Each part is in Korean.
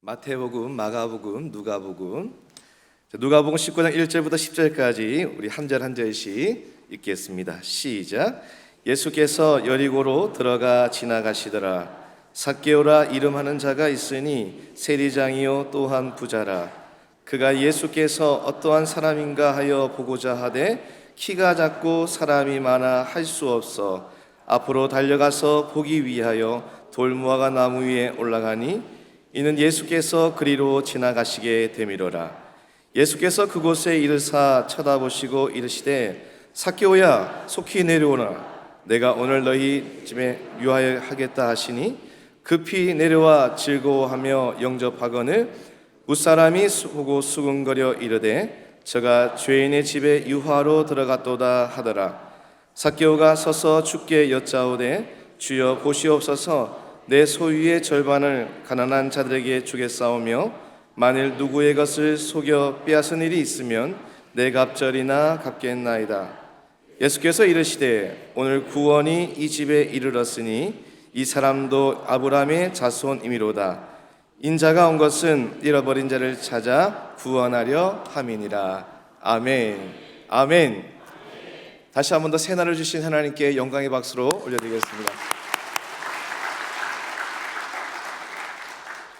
마태복음, 마가복음, 누가복음. 누가복음 19장 1절부터 10절까지 우리 한 절 한 절씩 읽겠습니다. 시작. 예수께서 여리고로 들어가 지나가시더라. 삭개오라 이름하는 자가 있으니 세리장이요 또한 부자라. 그가 예수께서 어떠한 사람인가 하여 보고자 하되 키가 작고 사람이 많아 할 수 없어 앞으로 달려가서 보기 위하여 돌무화과 나무 위에 올라가니 이는 예수께서 그리로 지나가시게 되미로라. 예수께서 그곳에 이르사 쳐다보시고 이르시되 삭개오야 속히 내려오라. 내가 오늘 너희 집에 유하여하겠다 하시니 급히 내려와 즐거워하며 영접하거늘 웃사람이 보고 수군거려 이르되 저가 죄인의 집에 유하로 들어갔도다 하더라. 삭개오가 서서 주께 여짜오되 주여 보시옵소서 내 소유의 절반을 가난한 자들에게 주겠사오며 만일 누구의 것을 속여 빼앗은 일이 있으면 내 갑절이나 갚겠나이다. 예수께서 이르시되 오늘 구원이 이 집에 이르렀으니 이 사람도 아브라함의 자손이미로다. 인자가 온 것은 잃어버린 자를 찾아 구원하려 함이니라. 아멘. 아멘. 다시 한 번 더 새날을 주신 하나님께 영광의 박수로 올려드리겠습니다.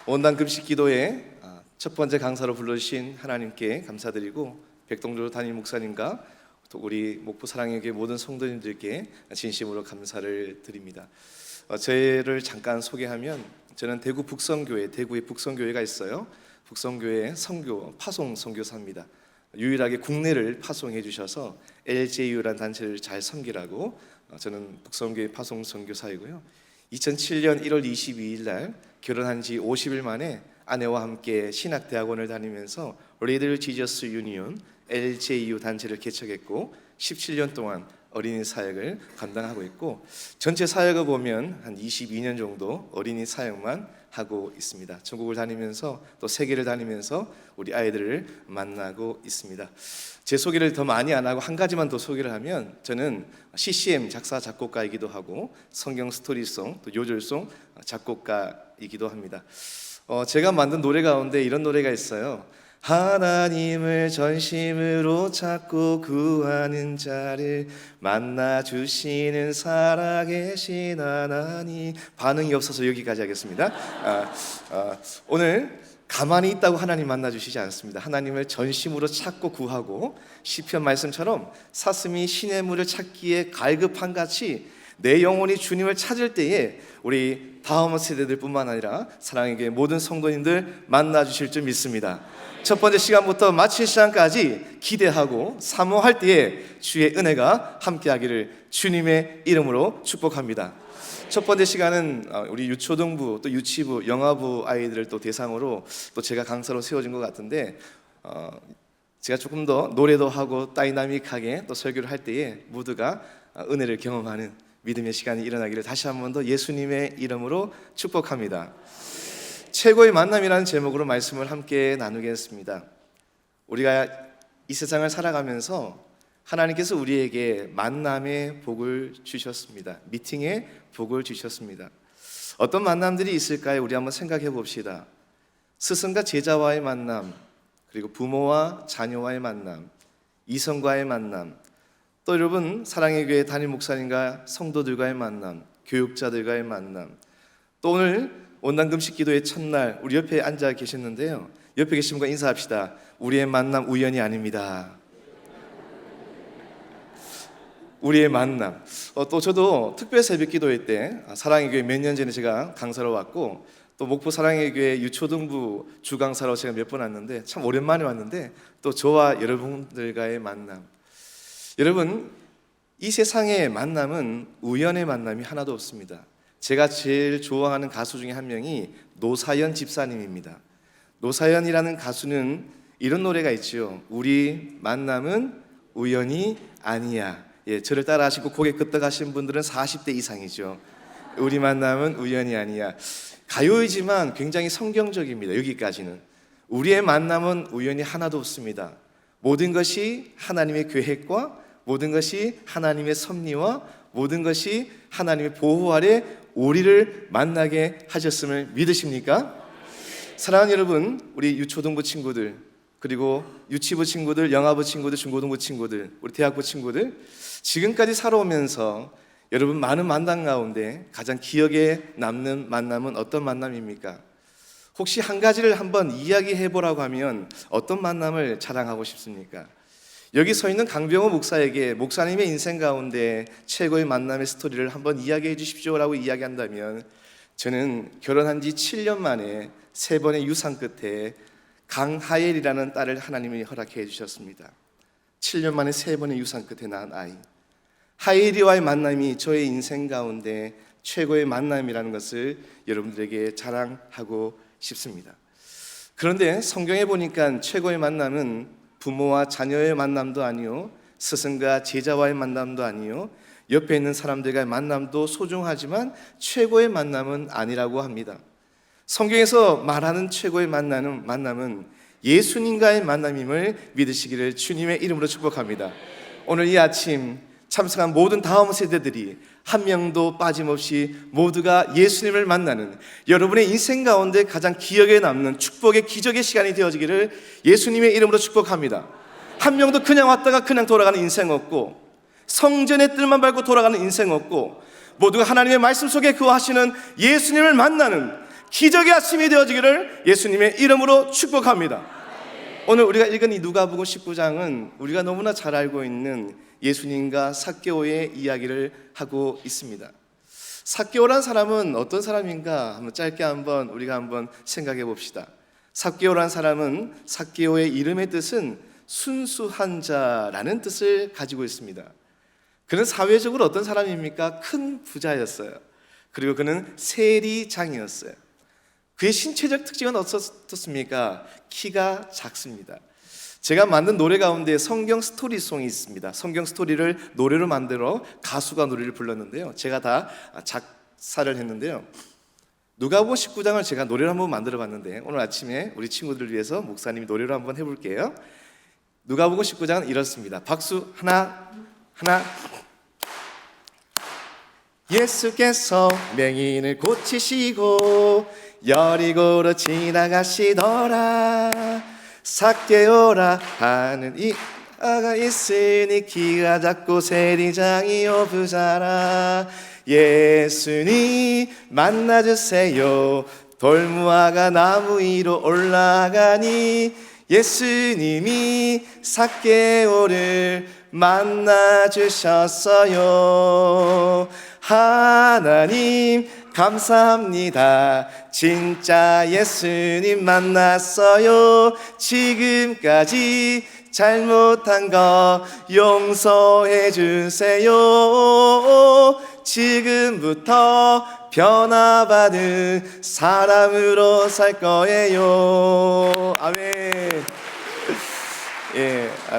온당 금식 기도에 첫 번째 강사로 불러주신 하나님께 감사드리고 백동조 담임 목사님과 또 우리 목포 사랑의 교회 모든 성도님들께 진심으로 감사를 드립니다. 저를 잠깐 소개하면 저는 대구 북성교회, 대구에 북성교회가 있어요. 북성교회 선교 파송 선교사입니다. 유일하게 국내를 파송해 주셔서 LJU라는 단체를 잘 섬기라고 저는 북성교회 파송 선교사이고요. 2007년 1월 22일 날 결혼한 지 50일 만에 아내와 함께 신학대학원을 다니면서 리들 지저스 유니온 LJU 단체를 개척했고 17년 동안 어린이 사역을 감당하고 있고 전체 사역을 보면 한 22년 정도 어린이 사역만 하고 있습니다. 전국을 다니면서 또 세계를 다니면서 우리 아이들을 만나고 있습니다. 제 소개를 더 많이 안 하고 한 가지만 더 소개를 하면 저는 CCM 작사 작곡가이기도 하고 성경 스토리송 또 요절송 작곡가이기도 합니다. 제가 만든 노래 가운데 이런 노래가 있어요. 하나님을 전심으로 찾고 구하는 자를 만나주시는 살아계신 하나님. 반응이 없어서 여기까지 하겠습니다. 오늘 가만히 있다고 하나님 만나주시지 않습니다. 하나님을 전심으로 찾고 구하고 시편 말씀처럼 사슴이 시냇물을 찾기에 갈급한 같이 내 영혼이 주님을 찾을 때에 우리 다음 세대들 뿐만 아니라 사랑의 교회 모든 성도님들 만나주실 줄 믿습니다. 첫 번째 시간부터 마칠 시간까지 기대하고 사모할 때에 주의 은혜가 함께하기를 주님의 이름으로 축복합니다. 첫 번째 시간은 우리 유초등부 또 유치부 영아부 아이들을 또 대상으로 또 제가 강사로 세워진 것 같은데 제가 조금 더 노래도 하고 다이나믹하게 또 설교를 할 때에 모두가 은혜를 경험하는 믿음의 시간이 일어나기를 다시 한 번 더 예수님의 이름으로 축복합니다. 최고의 만남이라는 제목으로 말씀을 함께 나누겠습니다. 우리가 이 세상을 살아가면서 하나님께서 우리에게 만남의 복을 주셨습니다. 미팅의 복을 주셨습니다. 어떤 만남들이 있을까요? 우리 한번 생각해 봅시다. 스승과 제자와의 만남, 그리고 부모와 자녀와의 만남, 이성과의 만남, 또 여러분 사랑의 교회 담임 목사님과 성도들과의 만남, 교육자들과의 만남, 또 오늘 온당 금식 기도의 첫날 우리 옆에 앉아 계셨는데요. 옆에 계신 분과 인사합시다. 우리의 만남 우연이 아닙니다. 우리의 만남. 또 저도 특별 새벽 기도회 때 사랑의 교회 몇 년 전에 제가 강사로 왔고 또 목포 사랑의 교회 유초등부 주강사로 제가 몇 번 왔는데 참 오랜만에 왔는데 또 저와 여러분들과의 만남. 여러분 이 세상의 만남은 우연의 만남이 하나도 없습니다. 제가 제일 좋아하는 가수 중에 한 명이 노사연 집사님입니다. 노사연이라는 가수는 이런 노래가 있죠. 우리 만남은 우연이 아니야. 저를 따라 하시고 고개 끄덕하신 분들은 40대 이상이죠. 우리 만남은 우연이 아니야. 가요이지만 굉장히 성경적입니다. 여기까지는. 우리의 만남은 우연이 하나도 없습니다. 모든 것이 하나님의 계획과 모든 것이 하나님의 섭리와 모든 것이 하나님의 보호 아래 우리를 만나게 하셨음을 믿으십니까? 사랑하는 여러분, 우리 유초등부 친구들, 그리고 유치부 친구들, 영아부 친구들, 중고등부 친구들, 우리 대학부 친구들, 지금까지 살아오면서 여러분 많은 만남 가운데 가장 기억에 남는 만남은 어떤 만남입니까? 혹시 한 가지를 한번 이야기해 보라고 하면 어떤 만남을 자랑하고 싶습니까? 여기 서 있는 강병호 목사에게 목사님의 인생 가운데 최고의 만남의 스토리를 한번 이야기해 주십시오라고 이야기한다면, 저는 결혼한 지 7년 만에 3번의 유산 끝에 강하엘이라는 딸을 하나님이 허락해 주셨습니다. 7년 만에 3번의 유산 끝에 낳은 아이 하엘이와의 만남이 저의 인생 가운데 최고의 만남이라는 것을 여러분들에게 자랑하고 싶습니다. 그런데 성경에 보니까 최고의 만남은 부모와 자녀의 만남도 아니요, 스승과 제자와의 만남도 아니요, 옆에 있는 사람들과의 만남도 소중하지만 최고의 만남은 아니라고 합니다. 성경에서 말하는 최고의 만남은 예수님과의 만남임을 믿으시기를 주님의 이름으로 축복합니다. 오늘 이 아침 참석한 모든 다음 세대들이 한 명도 빠짐없이 모두가 예수님을 만나는 여러분의 인생 가운데 가장 기억에 남는 축복의 기적의 시간이 되어지기를 예수님의 이름으로 축복합니다. 한 명도 그냥 왔다가 그냥 돌아가는 인생 없고, 성전의 뜰만 밟고 돌아가는 인생 없고, 모두가 하나님의 말씀 속에 거하시는 예수님을 만나는 기적의 아침이 되어지기를 예수님의 이름으로 축복합니다. 오늘 우리가 읽은 이 누가복음 19장은 우리가 너무나 잘 알고 있는 예수님과 삭개오의 이야기를 하고 있습니다. 삭개오란 사람은 어떤 사람인가 한번 짧게 우리가 한번 생각해 봅시다. 삭개오란 사람은, 삭개오의 이름의 뜻은 순수한 자라는 뜻을 가지고 있습니다. 그는 사회적으로 어떤 사람입니까? 큰 부자였어요. 그리고 그는 세리장이었어요. 그의 신체적 특징은 어떻습니까? 키가 작습니다. 제가 만든 노래 가운데 성경 스토리송이 있습니다. 성경 스토리를 노래로 만들어 가수가 노래를 불렀는데요, 제가 다 작사를 했는데요, 누가복음 19장을 제가 노래로 한번 만들어 봤는데, 오늘 아침에 우리 친구들을 위해서 목사님이 노래로 한번 해볼게요. 누가복음 19장은 이렇습니다. 박수 하나. 예수께서 맹인을 고치시고 여리고로 지나가시더라. 삭개오라 하는 이 아가 있으니 키가 작고 세리장이요 부자라. 예수님 만나주세요. 돌무화과 나무 위로 올라가니 예수님이 삭개오를 만나주셨어요. 하나님 감사합니다. 진짜 예수님 만났어요. 지금까지 잘못한 거 용서해 주세요. 지금부터 변화받은 사람으로 살 거예요. 아멘.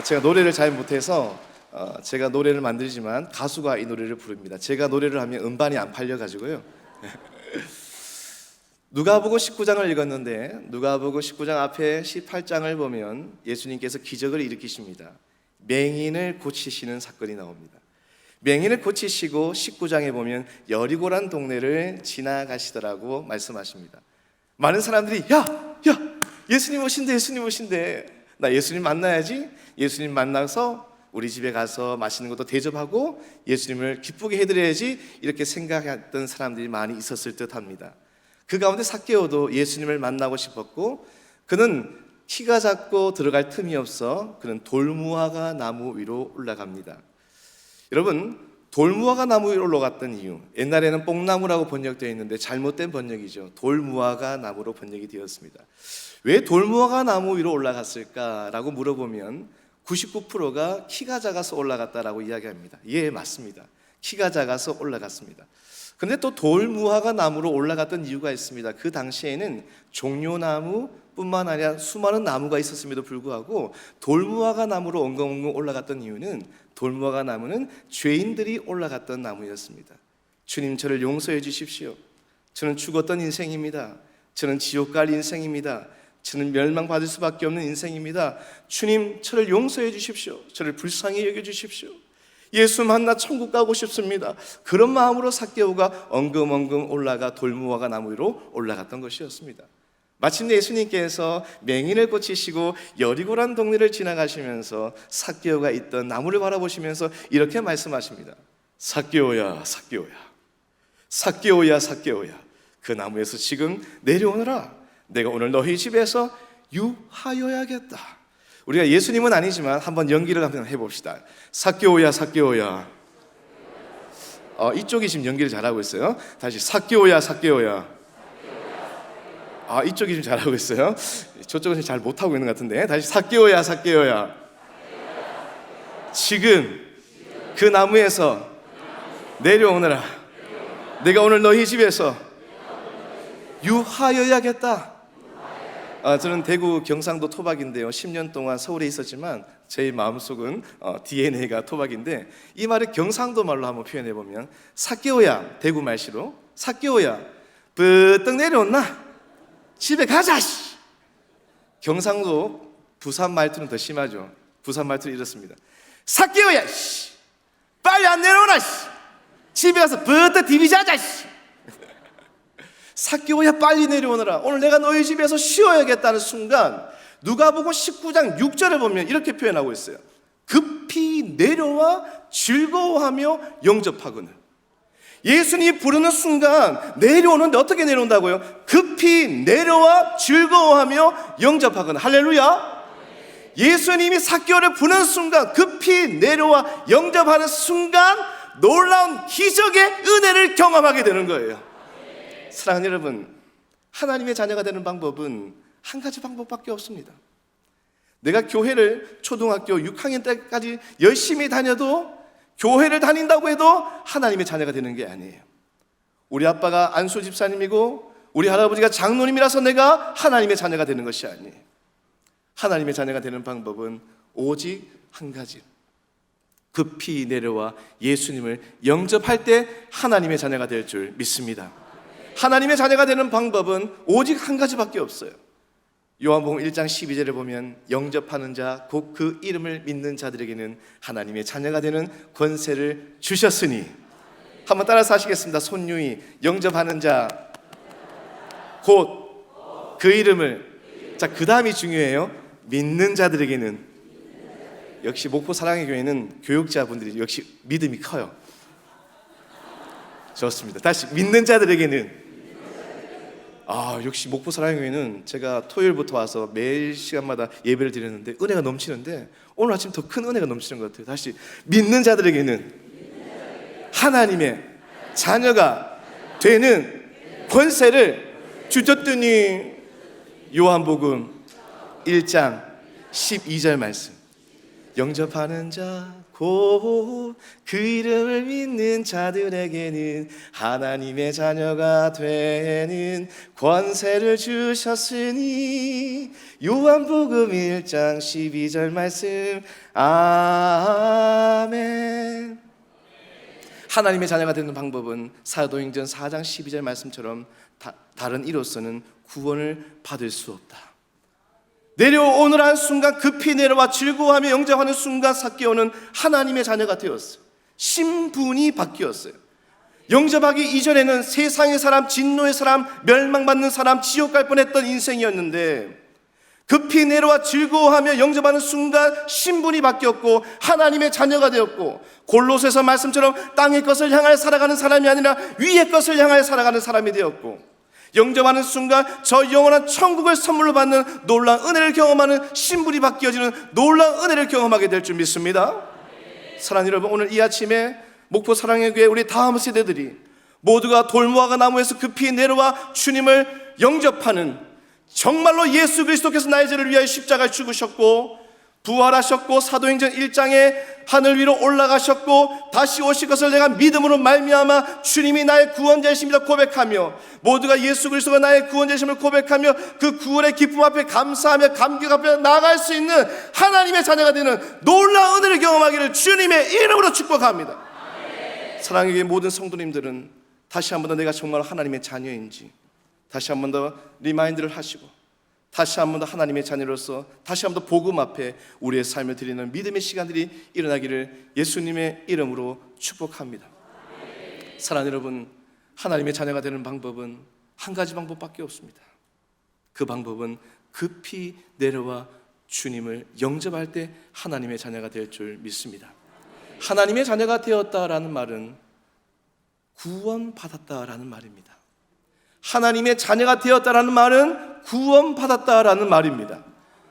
제가 노래를 잘 못해서 제가 노래를 만들지만 가수가 이 노래를 부릅니다. 제가 노래를 하면 음반이 안 팔려가지고요. 누가복음 19장을 읽었는데, 누가복음 19장 앞에 18장을 보면 예수님께서 기적을 일으키십니다. 맹인을 고치시는 사건이 나옵니다. 맹인을 고치시고 19장에 보면 여리고란 동네를 지나가시더라고 말씀하십니다. 많은 사람들이 야 예수님 오신대. 나 예수님 만나야지. 예수님 만나서 우리 집에 가서 맛있는 것도 대접하고 예수님을 기쁘게 해드려야지, 이렇게 생각했던 사람들이 많이 있었을 듯합니다. 그 가운데 삭개오도 예수님을 만나고 싶었고, 그는 키가 작고 들어갈 틈이 없어 그는 돌무화과 나무 위로 올라갑니다. 여러분, 돌무화과 나무 위로 올라갔던 이유, 옛날에는 뽕나무라고 번역되어 있는데 잘못된 번역이죠. 돌무화과 나무로 번역이 되었습니다. 왜 돌무화과 나무 위로 올라갔을까라고 물어보면 99%가 키가 작아서 올라갔다라고 이야기합니다. 예, 맞습니다. 키가 작아서 올라갔습니다. 그런데 또 돌무화과 나무로 올라갔던 이유가 있습니다. 그 당시에는 종려나무뿐만 아니라 수많은 나무가 있었음에도 불구하고 돌무화과 나무로 엉겅엉겅 올라갔던 이유는, 돌무화과 나무는 죄인들이 올라갔던 나무였습니다. 주님, 저를 용서해 주십시오. 저는 죽었던 인생입니다. 저는 지옥 갈 인생입니다. 저는 멸망받을 수밖에 없는 인생입니다. 주님, 저를 용서해 주십시오. 저를 불쌍히 여겨주십시오. 예수 만나 천국 가고 싶습니다. 그런 마음으로 삭개오가 엉금엉금 올라가 돌무화과 나무 위로 올라갔던 것이었습니다. 마침내 예수님께서 맹인을 고치시고 여리고란 동네를 지나가시면서 삭개오가 있던 나무를 바라보시면서 이렇게 말씀하십니다. 삭개오야, 삭개오야, 삭개오야, 삭개오야, 그 나무에서 지금 내려오너라. 내가 오늘 너희 집에서 유하여야겠다. 우리가 예수님은 아니지만 한번 연기를 한번 해봅시다. 삭개오야, 삭개오야. 이쪽이 지금 연기를 잘하고 있어요. 다시 삭개오야, 삭개오야. 이쪽이 좀 잘하고 있어요. 저쪽은 잘 못하고 있는 것 같은데. 다시 삭개오야, 삭개오야. 지금 그 나무에서 내려오너라. 내가 오늘 너희 집에서 유하여야겠다. 저는 대구 경상도 토박인데요, 10년 동안 서울에 있었지만 제 마음속은 DNA가 토박인데, 이 말을 경상도 말로 한번 표현해보면 삭개오야, 대구 말씨로 삭개오야, 부떡 내려온나? 집에 가자. 경상도 부산 말투는 더 심하죠. 부산 말투는 이렇습니다. 삭개오야, 빨리 안 내려오나? 집에 가서 부떡 TV 자자. 삭개오야, 빨리 내려오너라. 오늘 내가 너희 집에서 쉬어야겠다는 순간, 누가복음 19장 6절을 보면 이렇게 표현하고 있어요. 급히 내려와 즐거워하며 영접하거늘. 예수님이 부르는 순간 내려오는데 어떻게 내려온다고요? 급히 내려와 즐거워하며 영접하거늘. 할렐루야. 예수님이 삭개오를 부르는 순간, 급히 내려와 영접하는 순간 놀라운 기적의 은혜를 경험하게 되는 거예요. 사랑하는 여러분, 하나님의 자녀가 되는 방법은 한 가지 방법밖에 없습니다. 내가 교회를 초등학교 6학년 때까지 열심히 다녀도, 교회를 다닌다고 해도 하나님의 자녀가 되는 게 아니에요. 우리 아빠가 안수 집사님이고 우리 할아버지가 장로님이라서 내가 하나님의 자녀가 되는 것이 아니에요. 하나님의 자녀가 되는 방법은 오직 한 가지, 급히 내려와 예수님을 영접할 때 하나님의 자녀가 될 줄 믿습니다. 하나님의 자녀가 되는 방법은 오직 한 가지밖에 없어요. 요한복음 1장 12절에 보면 영접하는 자, 곧 그 이름을 믿는 자들에게는 하나님의 자녀가 되는 권세를 주셨으니. 한번 따라서 하시겠습니다. 손유희, 영접하는 자, 곧 그 이름을. 자, 그 다음이 중요해요. 믿는 자들에게는. 역시 목포 사랑의 교회는 교육자분들이 역시 믿음이 커요. 좋습니다. 다시, 믿는 자들에게는. 역시 목포 사랑의 교회는 제가 토요일부터 와서 매일 시간마다 예배를 드렸는데 은혜가 넘치는데, 오늘 아침 더 큰 은혜가 넘치는 것 같아요. 다시, 믿는 자들에게는 하나님의 자녀가 되는 권세를 주셨더니. 요한복음 1장 12절 말씀. 영접하는 자, 곧 그 이름을 믿는 자들에게는 하나님의 자녀가 되는 권세를 주셨으니. 요한복음 1장 12절 말씀. 아멘. 하나님의 자녀가 되는 방법은 사도행전 4장 12절 말씀처럼 다른 이로서는 구원을 받을 수 없다. 내려오는 순간, 급히 내려와 즐거워하며 영접하는 순간 삭개오는 하나님의 자녀가 되었어요. 신분이 바뀌었어요. 영접하기 이전에는 세상의 사람, 진노의 사람, 멸망받는 사람, 지옥 갈 뻔했던 인생이었는데, 급히 내려와 즐거워하며 영접하는 순간 신분이 바뀌었고 하나님의 자녀가 되었고, 골로새서 말씀처럼 땅의 것을 향하여 살아가는 사람이 아니라 위의 것을 향하여 살아가는 사람이 되었고, 영접하는 순간 저 영원한 천국을 선물로 받는 놀라운 은혜를 경험하는 신분이 바뀌어지는 놀라운 은혜를 경험하게 될 줄 믿습니다. 사랑하는 여러분, 오늘 이 아침에 목포 사랑의 교회 우리 다음 세대들이 모두가 돌무화과 나무에서 급히 내려와 주님을 영접하는, 정말로 예수 그리스도께서 나의 죄를 위하여 십자가에 죽으셨고 부활하셨고 사도행전 1장에 하늘 위로 올라가셨고 다시 오실 것을 내가 믿음으로 말미암아 주님이 나의 구원자이심이라 고백하며, 모두가 예수 그리스도가 나의 구원자이심을 고백하며 그 구원의 기쁨 앞에 감사하며 감격 앞에 나아갈 수 있는 하나님의 자녀가 되는 놀라운 은혜를 경험하기를 주님의 이름으로 축복합니다. 사랑의 모든 성도님들은 다시 한 번 더 내가 정말 하나님의 자녀인지 다시 한 번 더 리마인드를 하시고, 다시 한 번 더 하나님의 자녀로서 다시 한 번 더 복음 앞에 우리의 삶을 드리는 믿음의 시간들이 일어나기를 예수님의 이름으로 축복합니다. 사랑하는 여러분, 하나님의 자녀가 되는 방법은 한 가지 방법밖에 없습니다. 그 방법은 급히 내려와 주님을 영접할 때 하나님의 자녀가 될 줄 믿습니다. 하나님의 자녀가 되었다라는 말은 구원받았다라는 말입니다. 하나님의 자녀가 되었다라는 말은 구원받았다라는 말입니다.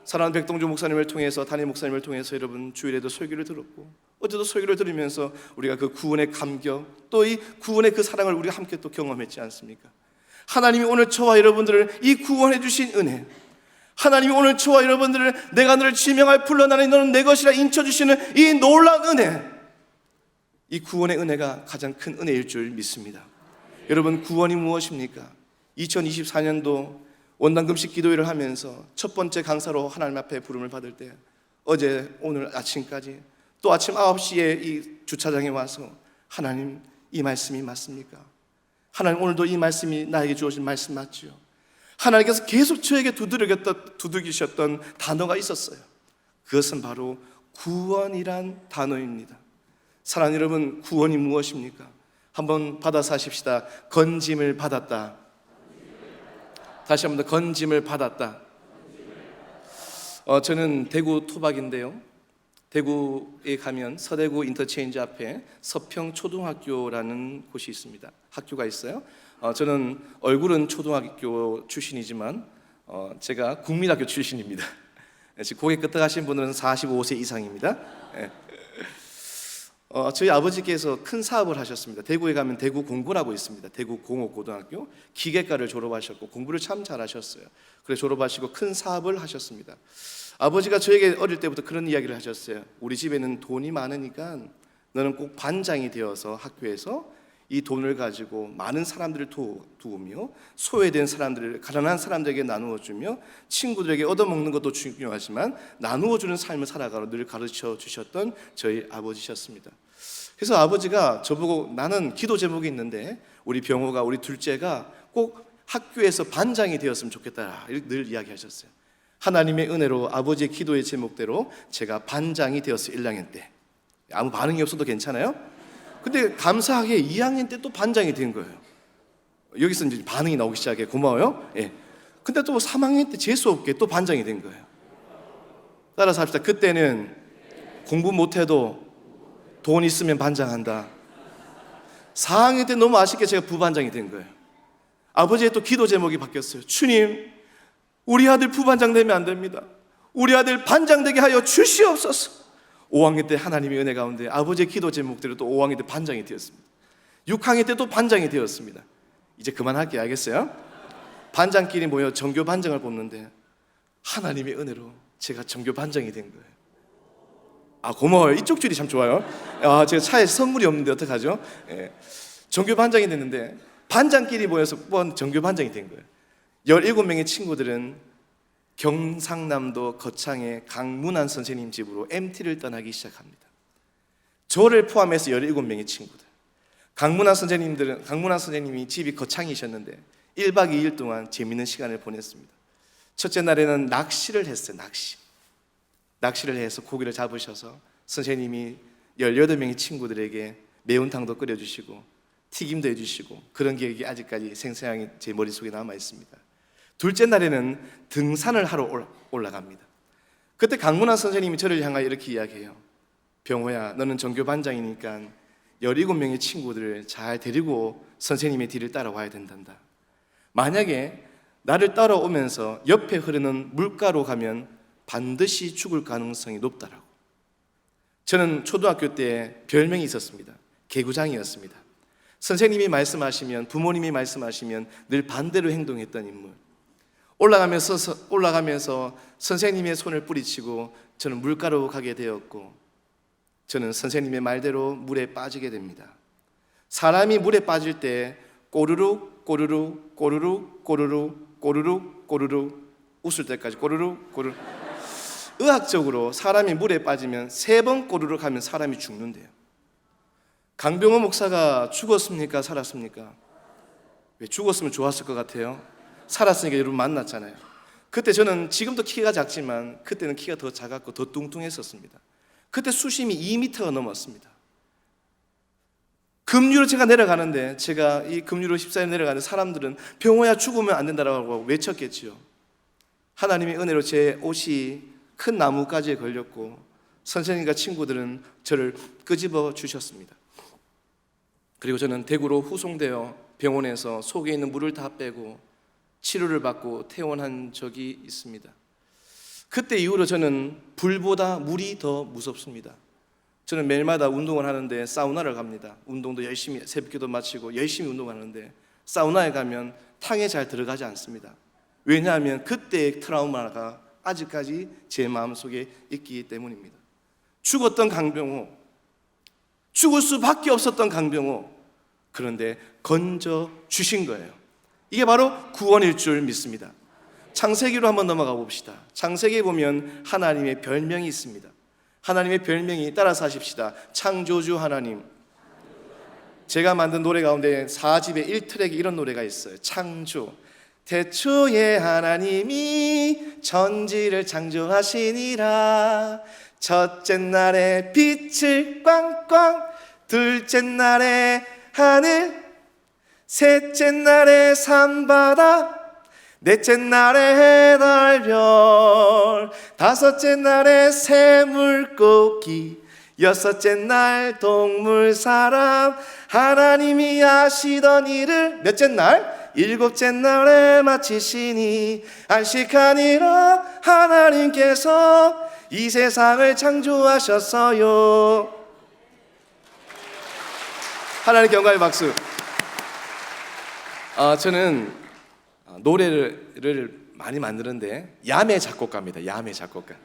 사랑하는 백동주 목사님을 통해서, 담임 목사님을 통해서 여러분 주일에도 설교를 들었고, 어제도 설교를 들으면서 우리가 그 구원의 감격, 또 이 구원의 그 사랑을 우리가 함께 또 경험했지 않습니까? 하나님이 오늘 저와 여러분들을 이 구원해 주신 은혜, 하나님이 오늘 저와 여러분들을 내가 너를 지명할 불러나니 너는 내 것이라 인쳐주시는 이 놀라운 은혜, 이 구원의 은혜가 가장 큰 은혜일 줄 믿습니다. 여러분, 구원이 무엇입니까? 2024년도 원당금식 기도회를 하면서 첫 번째 강사로 하나님 앞에 부름을 받을 때, 어제 오늘 아침까지 또 아침 9시에 이 주차장에 와서 하나님, 이 말씀이 맞습니까? 하나님, 오늘도 이 말씀이 나에게 주어진 말씀 맞지요? 하나님께서 계속 저에게 두들기셨던 단어가 있었어요. 그것은 바로 구원이란 단어입니다. 사랑하는 여러분, 구원이 무엇입니까? 한번 받아서 하십시다. 건짐을 받았다. 다시 한번 더, 건짐을 받았다. 저는 대구 토박인데요, 대구에 가면 서대구 인터체인지 앞에 서평초등학교라는 곳이 있습니다. 학교가 있어요. 저는 얼굴은 초등학교 출신이지만 제가 국민학교 출신입니다. 지금 고개 끄덕하신 분들은 45세 이상입니다. 저희 아버지께서 큰 사업을 하셨습니다. 대구에 가면 대구 공고라고 있습니다. 대구 공업고등학교 기계과를 졸업하셨고 공부를 참 잘하셨어요. 그래서 졸업하시고 큰 사업을 하셨습니다. 아버지가 저에게 어릴 때부터 그런 이야기를 하셨어요. 우리 집에는 돈이 많으니까 너는 꼭 반장이 되어서 학교에서 이 돈을 가지고 많은 사람들을 도우며 소외된 사람들을, 가난한 사람들에게 나누어 주며 친구들에게 얻어먹는 것도 중요하지만 나누어 주는 삶을 살아가라 늘 가르쳐 주셨던 저희 아버지셨습니다. 그래서 아버지가 저보고, 나는 기도 제목이 있는데 우리 병호가, 우리 둘째가 꼭 학교에서 반장이 되었으면 좋겠다 늘 이야기하셨어요. 하나님의 은혜로 아버지의 기도의 제목대로 제가 반장이 되었어요. 1학년 때. 아무 반응이 없어도 괜찮아요? 근데 감사하게 2학년 때 또 반장이 된 거예요. 여기서 이제 반응이 나오기 시작해. 고마워요. 예. 근데 또 3학년 때 재수 없게 또 반장이 된 거예요. 따라서 합시다. 그때는 공부 못해도 돈 있으면 반장한다. 4학년 때 너무 아쉽게 제가 부반장이 된 거예요. 아버지의 또 기도 제목이 바뀌었어요. 주님, 우리 아들 부반장 되면 안 됩니다. 우리 아들 반장 되게 하여 주시옵소서. 5학년 때 하나님의 은혜 가운데 아버지의 기도 제목대로 또 5학년 때 반장이 되었습니다. 6학년 때 또 반장이 되었습니다. 이제 그만할게요. 알겠어요? 반장끼리 모여 정교 반장을 뽑는데 하나님의 은혜로 제가 정교 반장이 된 거예요. 고마워요. 이쪽 줄이 참 좋아요. 제가 차에 선물이 없는데 어떡하죠? 예. 정교 반장이 됐는데 반장끼리 모여서 뽑은 정교 반장이 된 거예요. 17명의 친구들은 경상남도 거창의 강문환 선생님 집으로 MT를 떠나기 시작합니다. 저를 포함해서 17명의 친구들. 강문환 선생님이 집이 거창이셨는데 1박 2일 동안 재미있는 시간을 보냈습니다. 첫째 날에는 낚시를 했어요. 낚시를 해서 고기를 잡으셔서 선생님이 18명의 친구들에게 매운탕도 끓여주시고 튀김도 해주시고, 그런 기억이 아직까지 생생하게 제 머릿속에 남아 있습니다. 둘째 날에는 등산을 하러 올라갑니다. 그때 강문환 선생님이 저를 향하여 이렇게 이야기해요. 병호야, 너는 전교 반장이니까 17명의 친구들을 잘 데리고 선생님의 뒤를 따라와야 된단다. 만약에 나를 따라오면서 옆에 흐르는 물가로 가면 반드시 죽을 가능성이 높다라고. 저는 초등학교 때 별명이 있었습니다. 개구장이었습니다. 선생님이 말씀하시면, 부모님이 말씀하시면 늘 반대로 행동했던 인물. 올라가면서 선생님의 손을 뿌리치고 저는 물가로 가게 되었고, 저는 선생님의 말대로 물에 빠지게 됩니다. 사람이 물에 빠질 때 꼬르륵 꼬르륵 꼬르륵 꼬르륵 꼬르륵 꼬르륵, 웃을 때까지 꼬르륵 꼬르륵. 의학적으로 사람이 물에 빠지면 3번 꼬르륵 하면 사람이 죽는데요. 강병호 목사가 죽었습니까? 살았습니까? 왜 죽었으면 좋았을 것 같아요? 살았으니까 여러분 만났잖아요. 그때 저는 지금도 키가 작지만 그때는 키가 더 작았고 더 뚱뚱했었습니다. 그때 수심이 2m가 넘었습니다. 급류로 제가 내려가는데, 제가 이 급류로 14일 내려가는데 사람들은 병호야 죽으면 안 된다라고 외쳤겠지요. 하나님의 은혜로 제 옷이 큰 나뭇가지에 걸렸고 선생님과 친구들은 저를 끄집어 주셨습니다. 그리고 저는 대구로 후송되어 병원에서 속에 있는 물을 다 빼고 치료를 받고 퇴원한 적이 있습니다. 그때 이후로 저는 불보다 물이 더 무섭습니다. 저는 매일마다 운동을 하는데 사우나를 갑니다. 운동도 열심히 새벽기도 마치고 열심히 운동하는데 사우나에 가면 탕에 잘 들어가지 않습니다. 왜냐하면 그때의 트라우마가 아직까지 제 마음속에 있기 때문입니다. 죽었던 강병호, 죽을 수밖에 없었던 강병호, 그런데 건져 주신 거예요. 이게 바로 구원일 줄 믿습니다. 창세기로 한번 넘어가 봅시다. 창세기에 보면 하나님의 별명이 있습니다. 하나님의 별명이 따라서 하십시다. 창조주 하나님. 제가 만든 노래 가운데 4집에 1트랙에 이런 노래가 있어요. 창조. 태초에 하나님이 천지를 창조하시니라. 첫째 날에 빛을 꽝꽝, 둘째 날에 하늘, 셋째 날에 산바다, 넷째 날에 해달 별, 다섯째 날에 새물고기, 여섯째 날 동물 사람. 하나님이 하시던 일을 몇째 날? 일곱째 날에 마치시니 안식하니라. 하나님께서 이 세상을 창조하셨어요. 하나님께 영광의 박수. 저는 노래를 많이 만드는데 야매 작곡가입니다. 야매 작곡가.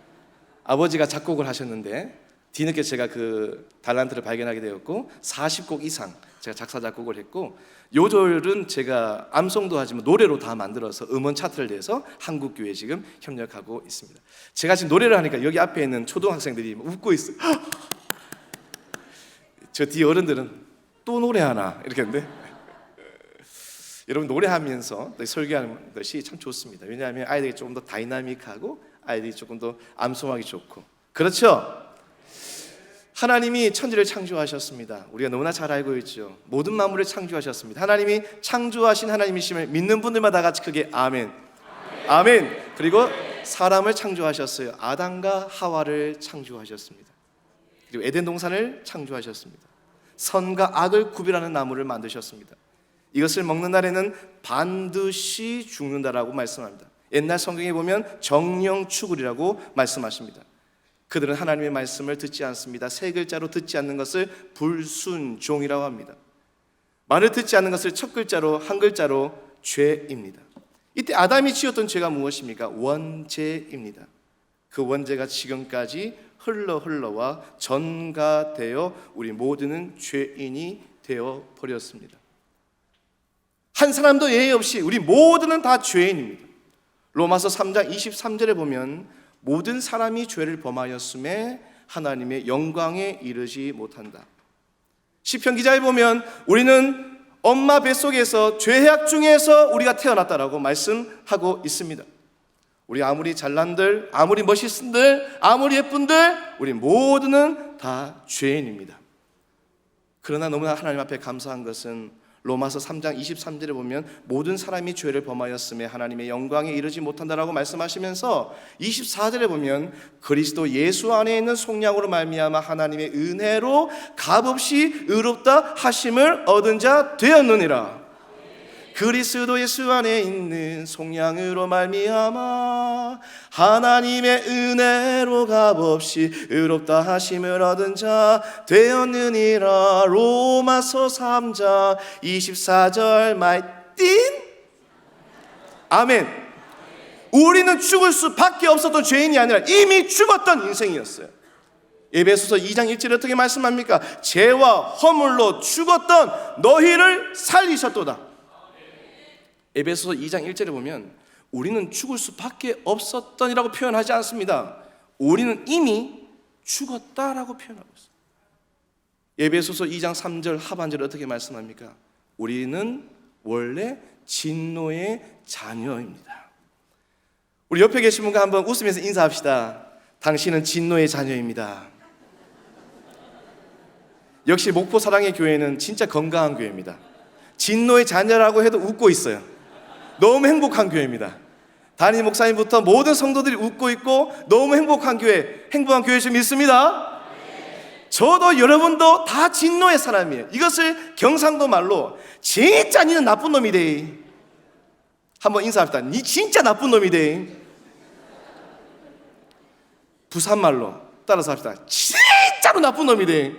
아버지가 작곡을 하셨는데 뒤늦게 제가 그 달란트를 발견하게 되었고 40곡 이상 제가 작사 작곡을 했고 요절은 제가 암송도 하지만 노래로 다 만들어서 음원 차트를 내서 한국교회에 지금 협력하고 있습니다. 제가 지금 노래를 하니까 여기 앞에 있는 초등학생들이 웃고 있어요. 저 뒤에 어른들은 또 노래하나 이렇게 했는데 여러분 노래하면서 설교하는 것이 참 좋습니다. 왜냐하면 아이들이 조금 더 다이나믹하고 아이들이 조금 더 암송하기 좋고 그렇죠? 하나님이 천지를 창조하셨습니다. 우리가 너무나 잘 알고 있죠. 모든 만물을 창조하셨습니다. 하나님이 창조하신 하나님이심을 믿는 분들마다 같이 크게 아멘. 아멘. 그리고 사람을 창조하셨어요. 아담과 하와를 창조하셨습니다. 그리고 에덴 동산을 창조하셨습니다. 선과 악을 구별하는 나무를 만드셨습니다. 이것을 먹는 날에는 반드시 죽는다라고 말씀합니다. 옛날 성경에 보면 정령 죽으리라고 말씀하십니다. 그들은 하나님의 말씀을 듣지 않습니다. 세 글자로 듣지 않는 것을 불순종이라고 합니다. 말을 듣지 않는 것을 첫 글자로 한 글자로 죄입니다. 이때 아담이 지었던 죄가 무엇입니까? 원죄입니다. 그 원죄가 지금까지 흘러와 전가되어 우리 모두는 죄인이 되어 버렸습니다. 한 사람도 예외 없이 우리 모두는 다 죄인입니다. 로마서 3장 23절에 보면 모든 사람이 죄를 범하였음에 하나님의 영광에 이르지 못한다. 시편 기자에 보면 우리는 엄마 뱃속에서 죄악 중에서 우리가 태어났다라고 말씀하고 있습니다. 우리 아무리 잘난들, 아무리 멋있은들, 아무리 예쁜들 우리 모두는 다 죄인입니다. 그러나 너무나 하나님 앞에 감사한 것은 로마서 3장 23절에 보면 모든 사람이 죄를 범하였음에 하나님의 영광에 이르지 못한다라고 말씀하시면서 24절에 보면 그리스도 예수 안에 있는 속량으로 말미암아 하나님의 은혜로 값없이 의롭다 하심을 얻은 자 되었느니라. 그리스도 예수 안에 있는 속량으로 말미암아 하나님의 은혜로 값없이 의롭다 하심을 얻은 자 되었느니라. 로마서 3장 24절 말띵. 아멘. 우리는 죽을 수밖에 없었던 죄인이 아니라 이미 죽었던 인생이었어요. 에베소서 2장 1절에 어떻게 말씀합니까? 죄와 허물로 죽었던 너희를 살리셨도다. 에베소서 2장 1절에 보면 우리는 죽을 수밖에 없었던이라고 표현하지 않습니다. 우리는 이미 죽었다라고 표현하고 있습니다. 에베소서 2장 3절 하반절에 어떻게 말씀합니까? 우리는 원래 진노의 자녀입니다. 우리 옆에 계신 분과 한번 웃으면서 인사합시다. 당신은 진노의 자녀입니다. 역시 목포 사랑의 교회는 진짜 건강한 교회입니다. 진노의 자녀라고 해도 웃고 있어요. 너무 행복한 교회입니다. 담임 목사님부터 모든 성도들이 웃고 있고 너무 행복한 교회 줄 믿습니다. 저도 여러분도 다 진노의 사람이에요. 이것을 경상도 말로 진짜 니는 나쁜 놈이대. 한번 인사합시다. 니 진짜 나쁜 놈이대. 부산말로 따라서 합시다. 진짜로 나쁜 놈이대.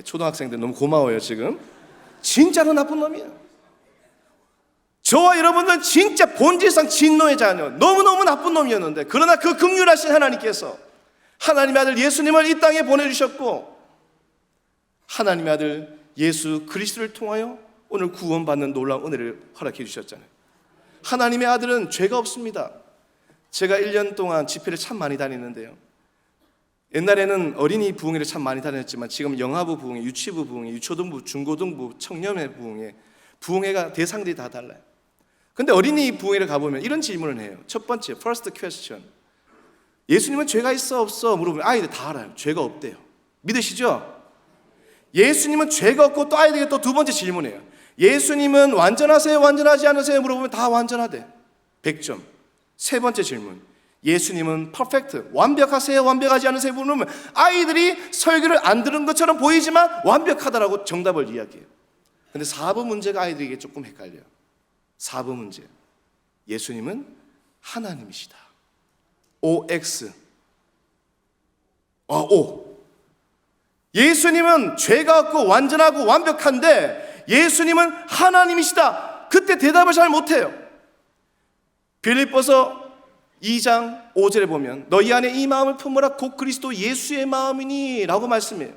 초등학생들 너무 고마워요 지금. 진짜로 나쁜 놈이에요. 저와 여러분들은 진짜 본질상 진노의 자녀, 너무너무 나쁜 놈이었는데, 그러나 그 긍휼하신 하나님께서 하나님의 아들 예수님을 이 땅에 보내주셨고, 하나님의 아들 예수 그리스도를 통하여 오늘 구원받는 놀라운 은혜를 허락해 주셨잖아요. 하나님의 아들은 죄가 없습니다. 제가 1년 동안 집회를 참 많이 다니는데요, 옛날에는 어린이 부흥회를 참 많이 다녔지만 지금 영아부 부흥회, 유치부 부흥회, 유초등부, 중고등부, 청년회 부흥회, 부흥회가 대상들이 다 달라요. 근데 어린이 부흥회를 가보면 이런 질문을 해요. 첫 번째, first question. 예수님은 죄가 있어 없어 물어보면 아이들 다 알아요. 죄가 없대요. 믿으시죠? 예수님은 죄가 없고, 또 아이들에게 또 두 번째 질문이에요. 예수님은 완전하세요? 완전하지 않으세요? 물어보면 다 완전하대. 100점. 세 번째 질문. 예수님은 퍼펙트, 완벽하세요? 완벽하지 않으세요? 물으면 아이들이 설교를 안 들은 것처럼 보이지만 완벽하다라고 정답을 이야기해요. 근데 4번 문제가 아이들에게 조금 헷갈려요. 4번 문제. 예수님은 하나님이시다. OX. O. 예수님은 죄가 없고 완전하고 완벽한데 예수님은 하나님이시다. 그때 대답을 잘 못해요. 빌립보서 2장 5절에 보면 너희 안에 이 마음을 품으라 곧 그리스도 예수의 마음이니 라고 말씀해요.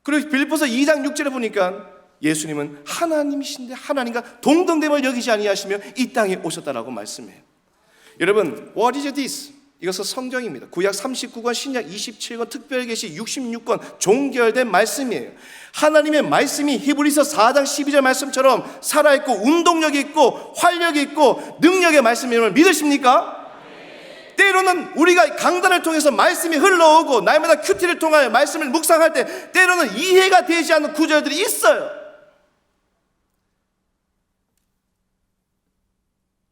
그리고 빌립보서 2장 6절에 보니까 예수님은 하나님이신데 하나님과 동등됨을 여기지 아니하시며 이 땅에 오셨다라고 말씀해요. 여러분, what is this? 이것은 성경입니다. 구약 39권, 신약 27권, 특별계시 66권 종결된 말씀이에요. 하나님의 말씀이 히브리서 4장 12절 말씀처럼 살아있고 운동력이 있고 활력이 있고 능력의 말씀임을 믿으십니까? 때로는 우리가 강단을 통해서 말씀이 흘러오고 날마다 큐티를 통하여 말씀을 묵상할 때 때로는 이해가 되지 않는 구절들이 있어요.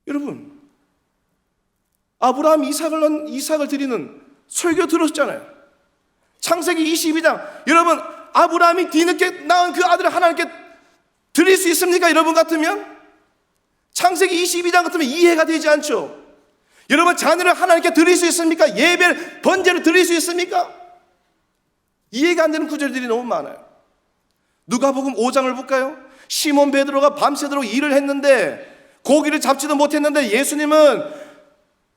여러분, 아브라함이 이삭을 드리는 설교 들었잖아요. 창세기 22장. 여러분, 아브라함이 뒤늦게 낳은 그 아들을 하나님께 드릴 수 있습니까? 여러분 같으면? 창세기 22장 같으면 이해가 되지 않죠. 여러분, 자녀를 하나님께 드릴 수 있습니까? 예배를, 번제를 드릴 수 있습니까? 이해가 안 되는 구절들이 너무 많아요. 누가복음 5장을 볼까요? 시몬 베드로가 밤새도록 일을 했는데 고기를 잡지도 못했는데 예수님은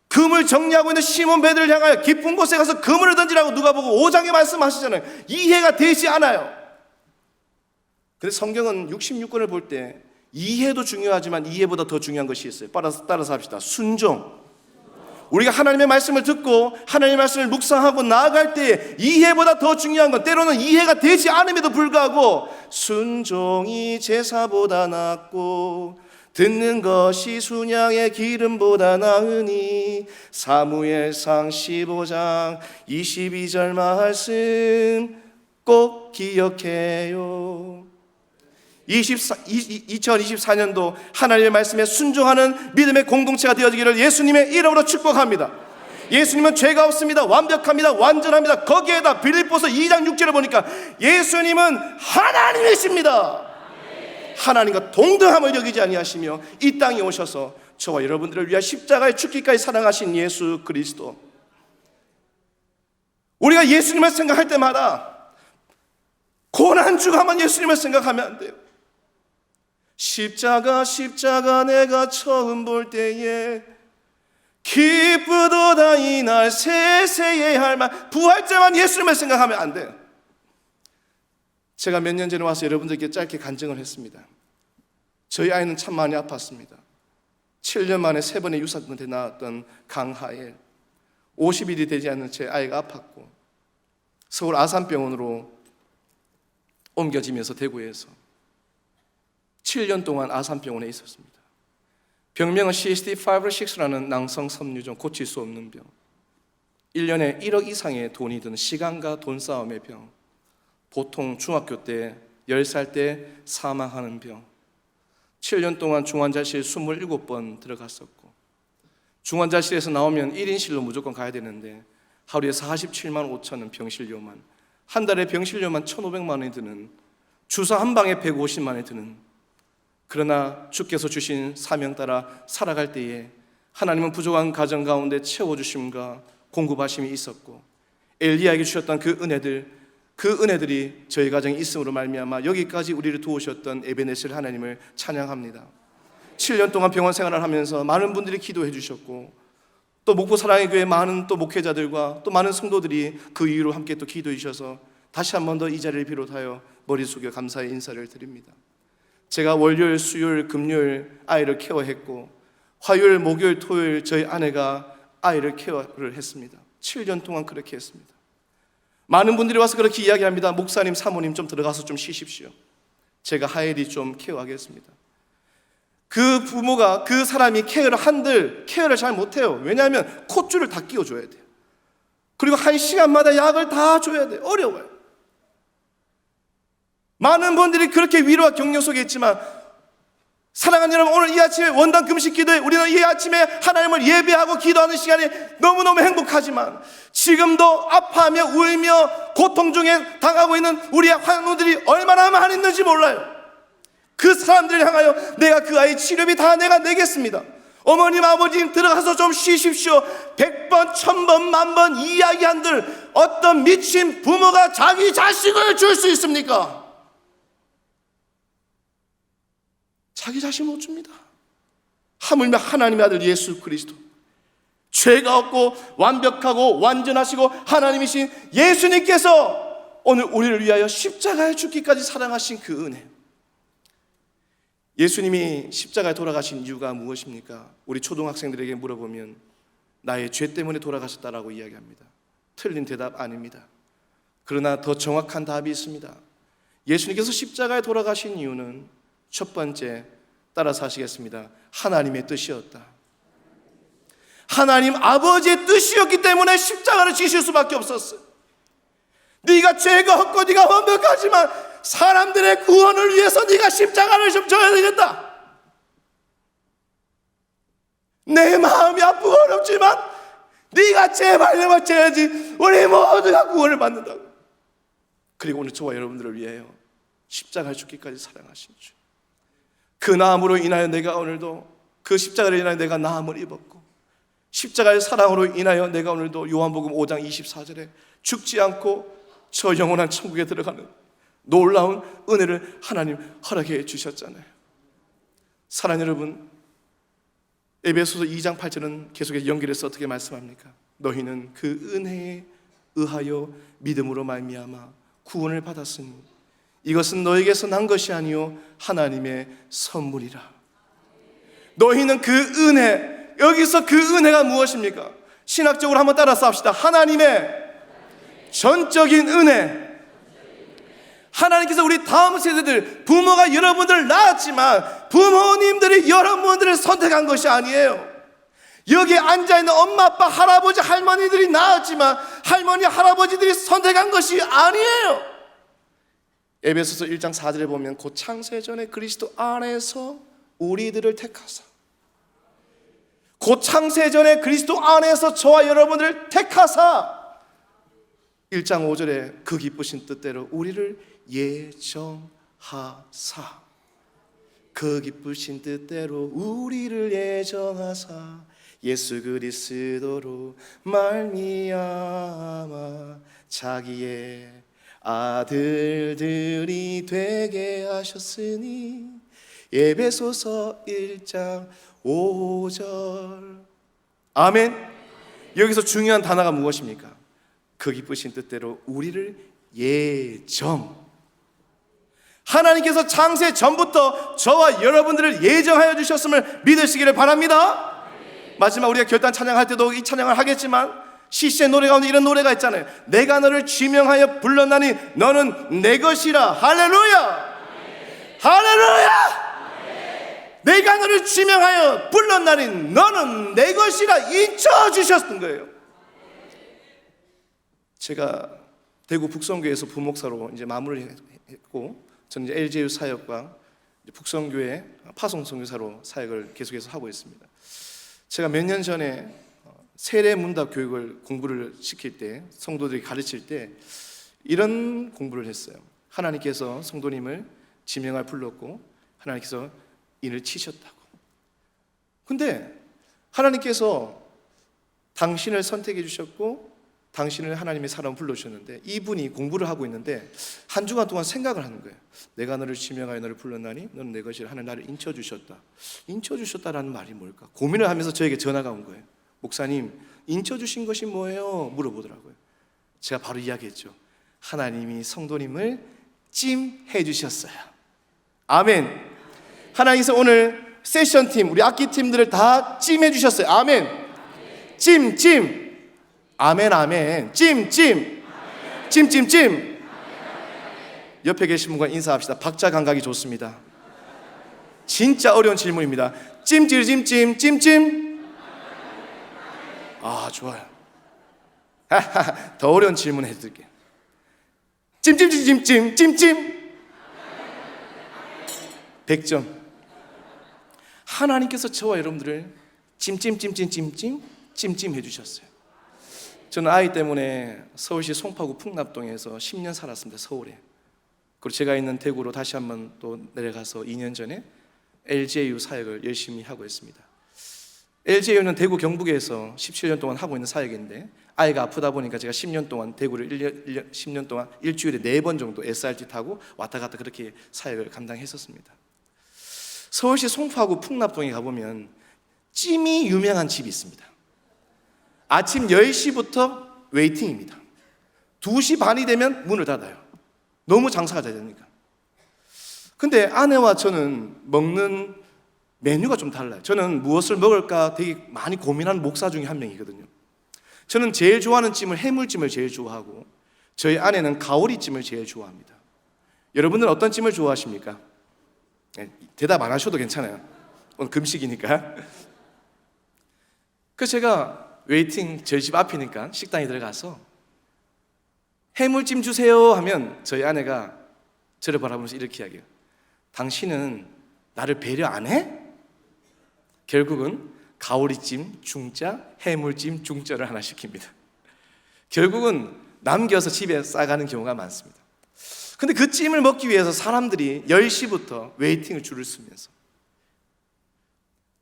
금을 정리하고 있는 시몬 베드로를 향하여 깊은 곳에 가서 그물을 던지라고 누가복음 5장에 말씀하시잖아요. 이해가 되지 않아요. 근데 성경은 66권을 볼 때 이해도 중요하지만 이해보다 더 중요한 것이 있어요. 따라서 합시다. 순종. 우리가 하나님의 말씀을 듣고 하나님의 말씀을 묵상하고 나아갈 때 이해보다 더 중요한 건 때로는 이해가 되지 않음에도 불구하고 순종이 제사보다 낫고 듣는 것이 순양의 기름보다 나으니 사무엘상 15장 22절 말씀 꼭 기억해요. 2024년도 하나님의 말씀에 순종하는 믿음의 공동체가 되어지기를 예수님의 이름으로 축복합니다. 예수님은 죄가 없습니다. 완벽합니다. 완전합니다. 거기에다 빌립보서 2장 6절을 보니까 예수님은 하나님이십니다. 하나님과 동등함을 여기지 아니하시며 이 땅에 오셔서 저와 여러분들을 위하여 십자가에 죽기까지 사랑하신 예수 그리스도. 우리가 예수님을 생각할 때마다 고난주가만 예수님을 생각하면 안 돼요. 십자가 내가 처음 볼 때에 기쁘도다 이날 세세의 할만 부활자만 예수님을 생각하면 안 돼요. 제가 몇 년 전에 와서 여러분들께 짧게 간증을 했습니다. 저희 아이는 참 많이 아팠습니다. 7년 만에 3번의 유산 끝에 나왔던 강하엘, 50일이 되지 않는 제 아이가 아팠고 서울 아산병원으로 옮겨지면서 대구에서 7년 동안 아산병원에 있었습니다. 병명은 CST5-6라는 낭성 섬유종, 고칠 수 없는 병. 1년에 1억 이상의 돈이 드는 시간과 돈 싸움의 병. 보통 중학교 때 10살 때 사망하는 병. 7년 동안 중환자실 27번 들어갔었고, 중환자실에서 나오면 1인실로 무조건 가야 되는데 하루에 47만 5천 원 병실료만, 한 달에 병실료만 1,500만 원이 드는, 주사 한 방에 150만 원이 드는, 그러나 주께서 주신 사명 따라 살아갈 때에 하나님은 부족한 가정 가운데 채워주심과 공급하심이 있었고, 엘리야에게 주셨던 그 은혜들이 저희 가정에 있음으로 말미암아 여기까지 우리를 도우셨던 에베네셀 하나님을 찬양합니다. 7년 동안 병원 생활을 하면서 많은 분들이 기도해 주셨고, 또 목포 사랑의 교회 많은 또 목회자들과 또 많은 성도들이 그 이후로 함께 또 기도해 주셔서 다시 한 번 더 이 자리를 비롯하여 머리 숙여 감사의 인사를 드립니다. 제가 월요일, 수요일, 금요일 아이를 케어했고, 화요일, 목요일, 토요일 저희 아내가 아이를 케어를 했습니다. 7년 동안 그렇게 했습니다. 많은 분들이 와서 그렇게 이야기합니다. 목사님, 사모님 좀 들어가서 좀 쉬십시오. 제가 하엘이 좀 케어하겠습니다. 그 부모가, 그 사람이 케어를 잘 못해요. 왜냐하면 콧줄을 다 끼워줘야 돼요. 그리고 1시간마다 약을 다 줘야 돼요. 어려워요. 많은 분들이 그렇게 위로와 격려 속에 있지만, 사랑하는 여러분, 오늘 이 아침에 원단 금식 기도에 우리는 이 아침에 하나님을 예배하고 기도하는 시간이 너무너무 행복하지만, 지금도 아파하며 울며 고통 중에 당하고 있는 우리의 환우들이 얼마나 많이 있는지 몰라요. 그 사람들을 향하여 내가 그 아이 치료비 다 내가 내겠습니다. 어머님, 아버님 들어가서 좀 쉬십시오. 100번, 1000번, 만번 이야기한들 어떤 미친 부모가 자기 자식을 줄 수 있습니까? 자기 자신 못 줍니다. 하물며 하나님의 아들 예수 그리스도, 죄가 없고 완벽하고 완전하시고 하나님이신 예수님께서 오늘 우리를 위하여 십자가에 죽기까지 사랑하신 그 은혜. 예수님이 십자가에 돌아가신 이유가 무엇입니까? 우리 초등학생들에게 물어보면 나의 죄 때문에 돌아가셨다라고 이야기합니다. 틀린 대답 아닙니다. 그러나 더 정확한 답이 있습니다. 예수님께서 십자가에 돌아가신 이유는 첫 번째, 따라서 하시겠습니다. 하나님의 뜻이었다. 하나님 아버지의 뜻이었기 때문에 십자가를 지실 수밖에 없었어요. 네가 죄가 없고 네가 완벽하지만 사람들의 구원을 위해서 네가 십자가를 좀 져야 되겠다. 내 마음이 아프고 어렵지만 네가 제발 내가 져야지 우리 모두가 구원을 받는다고. 그리고 오늘 저와 여러분들을 위하여 십자가를 죽기까지 사랑하신 주, 그 나음으로 인하여 내가 오늘도, 그 십자가를 인하여 내가 나음을 입었고, 십자가의 사랑으로 인하여 내가 오늘도 요한복음 5장 24절에 죽지 않고 저 영원한 천국에 들어가는 놀라운 은혜를 하나님 허락해 주셨잖아요. 사랑하는 여러분, 에베소서 2장 8절은 계속해서 연결해서 어떻게 말씀합니까? 너희는 그 은혜에 의하여 믿음으로 말미암아 구원을 받았으니 이것은 너에게서 난 것이 아니요 하나님의 선물이라. 너희는 그 은혜, 여기서 그 은혜가 무엇입니까? 신학적으로 한번 따라서 합시다. 하나님의 전적인 은혜. 하나님께서 우리 다음 세대들, 부모가 여러분들을 낳았지만 부모님들이 여러분들을 선택한 것이 아니에요. 여기에 앉아있는 엄마, 아빠, 할아버지, 할머니들이 낳았지만 할머니, 할아버지들이 선택한 것이 아니에요. 에베소서 1장 4절에 보면 곧 창세전에 그리스도 안에서 우리들을 택하사, 곧 창세전에 그리스도 안에서 저와 여러분들을 택하사, 1장 5절에 그 기쁘신 뜻대로 우리를 예정하사, 그 기쁘신 뜻대로 우리를 예정하사 예수 그리스도로 말미암아 자기의 아들들이 되게 하셨으니. 에베소서 1장 5절. 아멘. 여기서 중요한 단어가 무엇입니까? 그 기쁘신 뜻대로 우리를 예정. 하나님께서 창세 전부터 저와 여러분들을 예정하여 주셨음을 믿으시기를 바랍니다. 마지막 우리가 결단 찬양할 때도 이 찬양을 하겠지만 시시의 노래 가운데 이런 노래가 있잖아요. 내가 너를 지명하여 불렀나니 너는 내 것이라. 할렐루야. 할렐루야. 내가 너를 지명하여 불렀나니 너는 내 것이라 인쳐주셨던 거예요. 제가 대구 북성교회에서 부목사로 이제 마무리를 했고, 저는 이제 LGU 사역과 북성교회 파송 선교사로 사역을 계속해서 하고 있습니다. 제가 몇 년 전에 세례 문답 교육을 공부를 시킬 때, 성도들이 가르칠 때 이런 공부를 했어요. 하나님께서 성도님을 지명할 불렀고 하나님께서 인을 치셨다고. 근데 하나님께서 당신을 선택해 주셨고 당신을 하나님의 사람 불러주셨는데, 이분이 공부를 하고 있는데 한 주간 동안 생각을 하는 거예요. 내가 너를 지명하여 너를 불렀나니 너는 내 것이라 하는 나를 인쳐주셨다. 인쳐주셨다라는 말이 뭘까? 고민을 하면서 저에게 전화가 온 거예요. 목사님, 인쳐주신 것이 뭐예요? 물어보더라고요. 제가 바로 이야기했죠. 하나님이 성도님을 찜해 주셨어요. 아멘. 하나님께서 오늘 세션팀, 우리 악기팀들을 다 찜해 주셨어요. 아멘. 찜. 아멘, 아멘. 찜. 옆에 계신 분과 인사합시다. 박자 감각이 좋습니다. 진짜 어려운 질문입니다. 찜. 아, 좋아요. 더 어려운 질문 해드릴게요. 찜. 100점. 하나님께서 저와 여러분들을 찜 해주셨어요. 저는 아이 때문에 서울시 송파구 풍납동에서 10년 살았습니다. 서울에. 그리고 제가 있는 대구로 다시 한번 또 내려가서 2년 전에 LGAU 사역을 열심히 하고 있습니다. LGAU는 대구 경북에서 17년 동안 하고 있는 사역인데, 아이가 아프다 보니까 제가 10년 동안 대구를 10년 동안 일주일에 4번 정도 SRT 타고 왔다 갔다 그렇게 사역을 감당했었습니다. 서울시 송파구 풍납동에 가보면 찜이 유명한 집이 있습니다. 아침 10시부터 웨이팅입니다. 2시 반이 되면 문을 닫아요. 너무 장사가 잘 되니까. 근데 아내와 저는 먹는 메뉴가 좀 달라요. 저는 무엇을 먹을까 되게 많이 고민하는 목사 중에 한 명이거든요. 저는 제일 좋아하는 찜을 해물찜을 제일 좋아하고, 저희 아내는 가오리찜을 제일 좋아합니다. 여러분들은 어떤 찜을 좋아하십니까? 대답 안 하셔도 괜찮아요. 오늘 금식이니까. 그래서 제가 웨이팅 저희 집 앞이니까 식당에 들어가서 해물찜 주세요 하면 저희 아내가 저를 바라보면서 이렇게 이야기해요. 당신은 나를 배려 안 해? 결국은 가오리찜 중짜, 해물찜 중짜를 하나 시킵니다. 결국은 남겨서 집에 싸가는 경우가 많습니다. 근데 그 찜을 먹기 위해서 사람들이 10시부터 웨이팅을 줄을 서면서,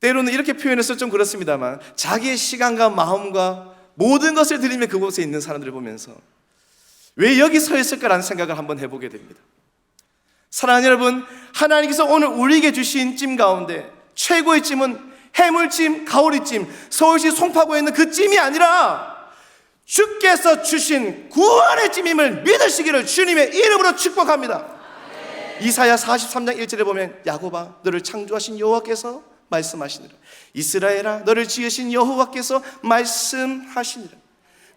때로는 이렇게 표현해서 좀 그렇습니다만, 자기의 시간과 마음과 모든 것을 드리며 그곳에 있는 사람들을 보면서 왜 여기 서 있을까라는 생각을 한번 해보게 됩니다. 사랑하는 여러분, 하나님께서 오늘 우리에게 주신 찜 가운데 최고의 찜은 해물찜, 가오리찜, 서울시 송파구에 있는 그 찜이 아니라 주께서 주신 구원의 찜임을 믿으시기를 주님의 이름으로 축복합니다. 이사야 43장 1절에 보면, 야곱아 너를 창조하신 여호와께서 말씀하시니라. 이스라엘아 너를 지으신 여호와께서 말씀하시니라.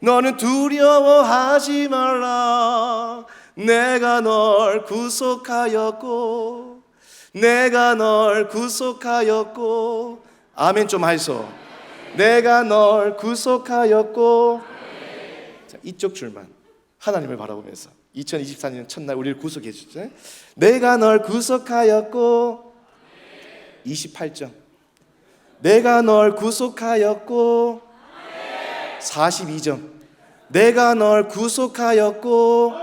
너는 두려워하지 말라. 내가 널 구속하였고, 내가 널 구속하였고. 아멘 좀 하이소. 내가 널 구속하였고. 자, 이쪽 줄만 하나님을 바라보면서 2024년 첫날 우리를 구속해 주죠. 내가 널 구속하였고. 28점. 내가 널 구속하였고. 42점. 내가 널 구속하였고.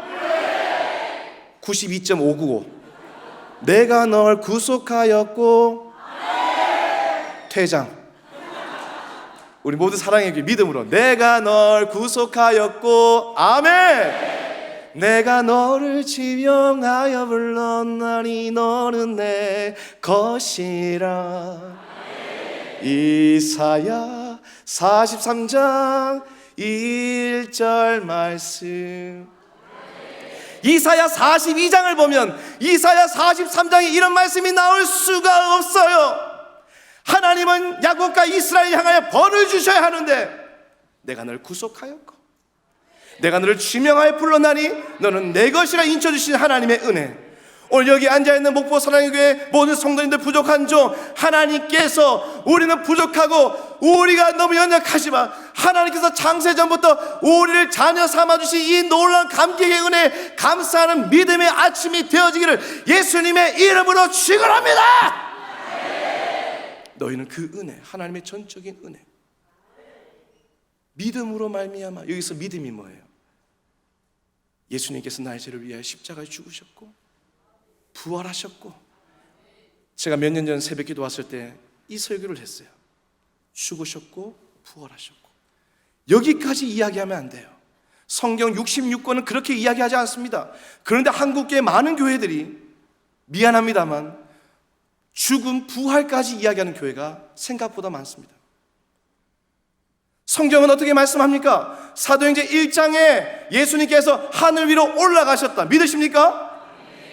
92.595. 내가 널 구속하였고. 퇴장. 우리 모두 사랑의 길 믿음으로 내가 널 구속하였고. 아멘. 내가 너를 지명하여 불렀나니 너는 내 것이라. 이사야 43장 1절 말씀. 이사야 42장을 보면 이사야 43장에 이런 말씀이 나올 수가 없어요. 하나님은 야곱과 이스라엘 향하여 벌을 주셔야 하는데, 내가 너를 구속하였고 내가 너를 지명하여 불렀나니 너는 내 것이라 인쳐주신 하나님의 은혜. 오늘 여기 앉아있는 목포 사랑의 교회 모든 성도님들 부족한 종, 하나님께서 우리는 부족하고 우리가 너무 연약하지만 하나님께서 창세전부터 우리를 자녀 삼아주신 이 놀라운 감격의 은혜에 감사하는 믿음의 아침이 되어지기를 예수님의 이름으로 축원합니다. 너희는 그 은혜, 하나님의 전적인 은혜, 믿음으로 말미암아. 여기서 믿음이 뭐예요? 예수님께서 나의 죄를 위하여 십자가에 죽으셨고 부활하셨고, 제가 몇 년 전 새벽 기도 왔을 때 이 설교를 했어요. 죽으셨고 부활하셨고. 여기까지 이야기하면 안 돼요. 성경 66권은 그렇게 이야기하지 않습니다. 그런데 한국교회 많은 교회들이 미안합니다만 죽음, 부활까지 이야기하는 교회가 생각보다 많습니다. 성경은 어떻게 말씀합니까? 사도행전 1장에 예수님께서 하늘 위로 올라가셨다. 믿으십니까?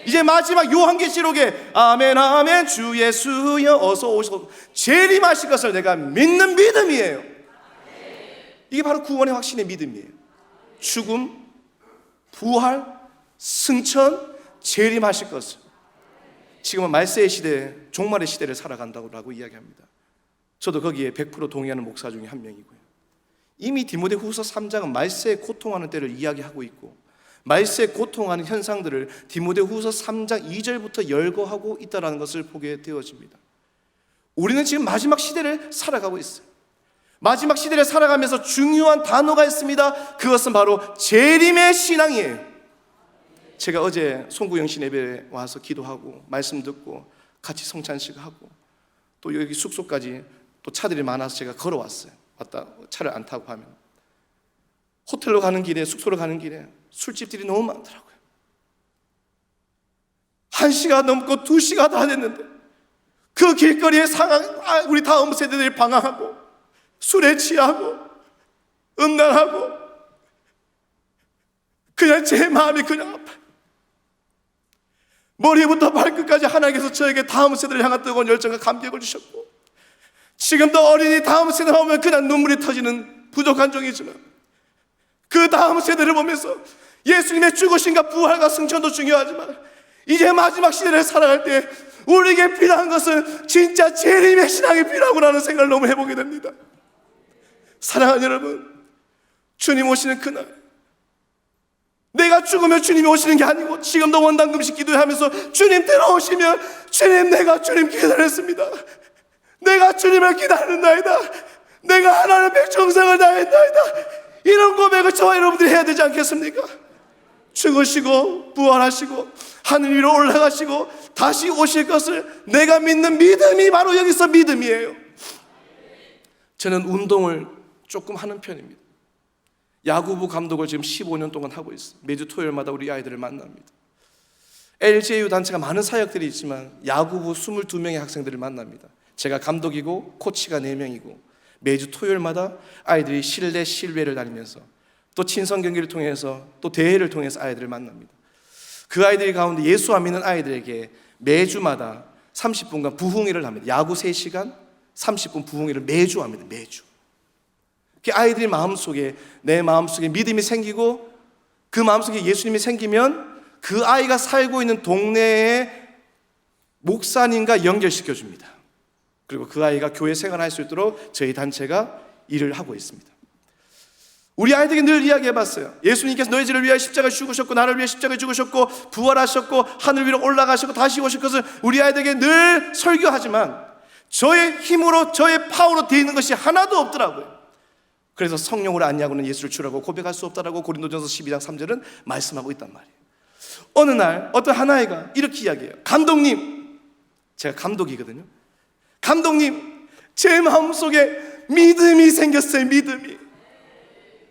이제 마지막 요한계시록에 아멘 아멘 주 예수여 어서 오소서 재림하실 것을 내가 믿는 믿음이에요. 이게 바로 구원의 확신의 믿음이에요. 죽음, 부활, 승천, 재림하실 것을. 지금은 말세의 시대, 종말의 시대를 살아간다고 이야기합니다. 저도 거기에 100% 동의하는 목사 중에 한 명이고요. 이미 디모데후서 3장은 말세에 고통하는 때를 이야기하고 있고, 말세에 고통하는 현상들을 디모데후서 3장 2절부터 열거하고 있다는 것을 보게 되어집니다. 우리는 지금 마지막 시대를 살아가고 있어요. 마지막 시대를 살아가면서 중요한 단어가 있습니다. 그것은 바로 재림의 신앙이에요. 제가 어제 송구영신 예배에 와서 기도하고 말씀 듣고 같이 성찬식 하고 또 여기 숙소까지 또 차들이 많아서 제가 걸어왔어요. 왔다 차를 안 타고 하면 호텔로 가는 길에, 숙소로 가는 길에 술집들이 너무 많더라고요. 1시가 넘고 2시가 다 됐는데 그 길거리에 우리 다음 세대들이 방황하고 술에 취하고 음란하고, 그냥 제 마음이 그냥 아파요. 머리부터 발끝까지 하나님께서 저에게 다음 세대를 향한 뜨거운 열정과 감격을 주셨고, 지금도 어린이 다음 세대를 보면 그냥 눈물이 터지는 부족한 종이지만 그 다음 세대를 보면서 예수님의 죽으심과 부활과 승천도 중요하지만 이제 마지막 시대를 살아갈 때 우리에게 필요한 것은 진짜 재림의 신앙이 필요하구나는 생각을 너무 해보게 됩니다. 사랑하는 여러분, 주님 오시는 그날, 내가 죽으면 주님이 오시는 게 아니고 지금도 원당금식 기도하면서 주님 들어오시면 주님, 내가 주님 기다렸습니다. 내가 주님을 기다린다이다. 내가 하나님의 정성을 다했나이다. 이런 고백을 저와 여러분들이 해야 되지 않겠습니까? 죽으시고 부활하시고 하늘 위로 올라가시고 다시 오실 것을 내가 믿는 믿음이 바로 여기서 믿음이에요. 저는 운동을 조금 하는 편입니다. 야구부 감독을 지금 15년 동안 하고 있어요. 매주 토요일마다 우리 아이들을 만납니다. LGAU 단체가 많은 사역들이 있지만 야구부 22명의 학생들을 만납니다. 제가 감독이고 코치가 4명이고 매주 토요일마다 아이들이 실내 실외를 다니면서 또 친선 경기를 통해서 또 대회를 통해서 아이들을 만납니다. 그 아이들 가운데 예수 안 믿는 아이들에게 매주마다 30분간 부흥회를 합니다. 야구 3시간 30분 부흥회를 매주 합니다. 매주. 그 아이들이 마음속에, 내 마음속에 믿음이 생기고 그 마음속에 예수님이 생기면 그 아이가 살고 있는 동네의 목사님과 연결시켜 줍니다. 그리고 그 아이가 교회 생활할 수 있도록 저희 단체가 일을 하고 있습니다. 우리 아이들에게 늘 이야기해봤어요. 예수님께서 너희 죄를 위하여 십자가에 죽으셨고 나를 위하여 십자가에 죽으셨고 부활하셨고 하늘 위로 올라가셨고 다시 오실 것을 우리 아이들에게 늘 설교하지만 저의 힘으로, 저의 파워로 되어 있는 것이 하나도 없더라고요. 그래서 성령으로 아니하고는 예수를 주라고 고백할 수 없다라고 고린도전서 12장 3절은 말씀하고 있단 말이에요. 어느 날 어떤 한 아이가 이렇게 이야기해요. 감독님, 제가 감독이거든요. 감독님, 제 마음속에 믿음이 생겼어요. 믿음이.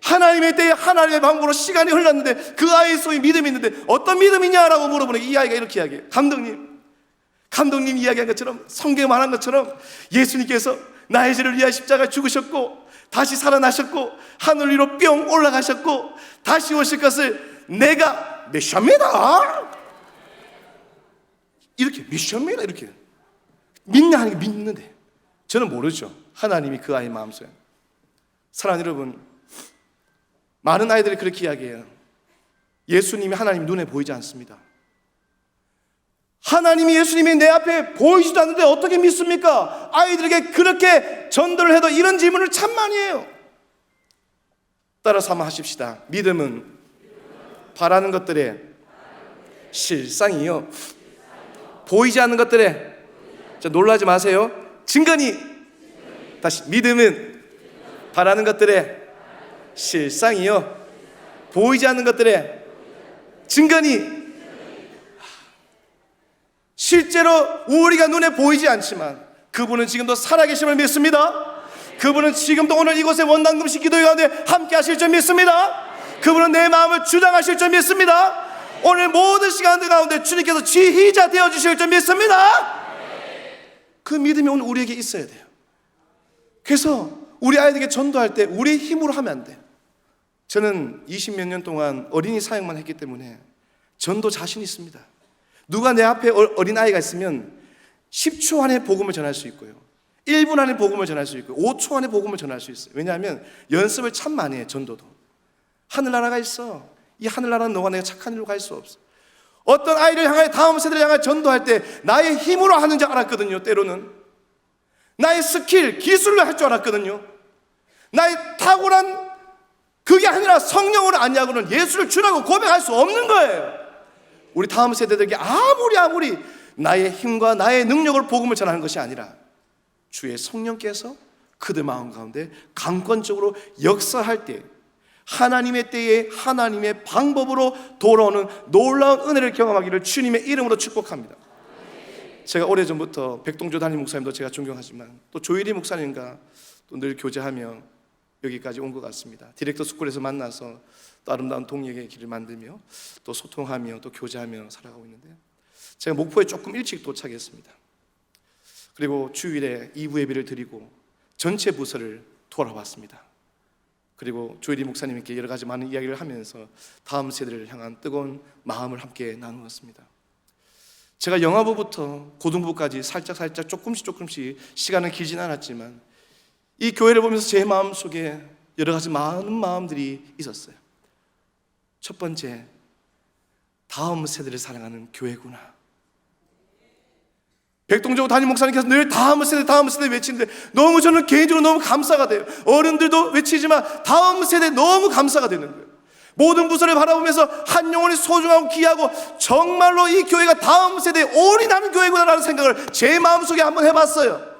하나님의 때에 하나님의 방법으로 시간이 흘렀는데 그 아이 속에 믿음이 있는데 어떤 믿음이냐라고 물어보니 이 아이가 이렇게 이야기해요. 감독님 이야기한 것처럼, 성경에 말한 것처럼 예수님께서 나의 죄를 위하여 십자가에 죽으셨고 다시 살아나셨고 하늘 위로 뿅 올라가셨고 다시 오실 것을 내가 메시아입니다. 이렇게 메시아입니다. 이렇게 믿냐 하는 게 믿는데 저는 모르죠. 하나님이 그 아이 마음속에. 사랑하는 여러분, 많은 아이들이 그렇게 이야기해요. 예수님이 하나님 눈에 보이지 않습니다. 하나님이 예수님이 내 앞에 보이지도 않는데 어떻게 믿습니까? 아이들에게 그렇게 전도를 해도 이런 질문을 참 많이 해요. 따라서 한번 하십시다. 믿음은 바라는 것들의 실상이요, 보이지 않는 것들의, 자, 놀라지 마세요. 증거니. 다시, 믿음은 바라는 것들의 실상이요 보이지 않는 것들의 증거니. 실제로 우리가 눈에 보이지 않지만 그분은 지금도 살아계심을 믿습니다. 그분은 지금도 오늘 이곳에 원당금식 기도회 가운데 함께 하실 줄 믿습니다. 그분은 내 마음을 주장하실 줄 믿습니다. 오늘 모든 시간들 가운데 주님께서 지휘자 되어주실 줄 믿습니다. 그 믿음이 오늘 우리에게 있어야 돼요. 그래서 우리 아이들에게 전도할 때 우리의 힘으로 하면 안 돼요. 저는 20몇 년 동안 어린이 사역만 했기 때문에 전도 자신 있습니다. 누가 내 앞에 어린아이가 있으면 10초 안에 복음을 전할 수 있고요, 1분 안에 복음을 전할 수 있고요, 5초 안에 복음을 전할 수 있어요. 왜냐하면 연습을 참 많이 해요. 전도도 하늘나라가 있어. 이 하늘나라는 너와 내가 착한 일로 갈 수 없어. 어떤 아이를 향해, 다음 세대를 향해 전도할 때 나의 힘으로 하는 줄 알았거든요. 때로는 나의 스킬, 기술로 할 줄 알았거든요. 나의 탁월한 그게 아니라 성령으로 아니하고는 예수를 주라고 고백할 수 없는 거예요. 우리 다음 세대들에게 아무리 나의 힘과 나의 능력으로 복음을 전하는 것이 아니라 주의 성령께서 그들 마음 가운데 강권적으로 역사할 때, 하나님의 때에 하나님의 방법으로 돌아오는 놀라운 은혜를 경험하기를 주님의 이름으로 축복합니다. 제가 오래전부터 백동조 담임 목사님도 제가 존경하지만 또 조일이 목사님과 또 늘 교제하며 여기까지 온 것 같습니다. 디렉터 스쿨에서 만나서 또 아름다운 동역의 길을 만들며 또 소통하며 또 교제하며 살아가고 있는데요, 제가 목포에 조금 일찍 도착했습니다. 그리고 주일에 2부 예배를 드리고 전체 부서를 돌아봤습니다. 그리고 조일이 목사님께 여러 가지 많은 이야기를 하면서 다음 세대를 향한 뜨거운 마음을 함께 나누었습니다. 제가 영화부부터 고등부까지 살짝 조금씩 시간은 길진 않았지만 이 교회를 보면서 제 마음속에 여러 가지 많은 마음들이 있었어요. 첫 번째, 다음 세대를 사랑하는 교회구나. 백동조 담임 목사님께서 늘 다음 세대 외치는데 너무 저는 개인적으로 너무 감사가 돼요. 어른들도 외치지만 다음 세대 너무 감사가 되는 거예요. 모든 부서를 바라보면서 한 영혼이 소중하고 귀하고 정말로 이 교회가 다음 세대에 올인하는 교회구나라는 생각을 제 마음속에 한번 해봤어요.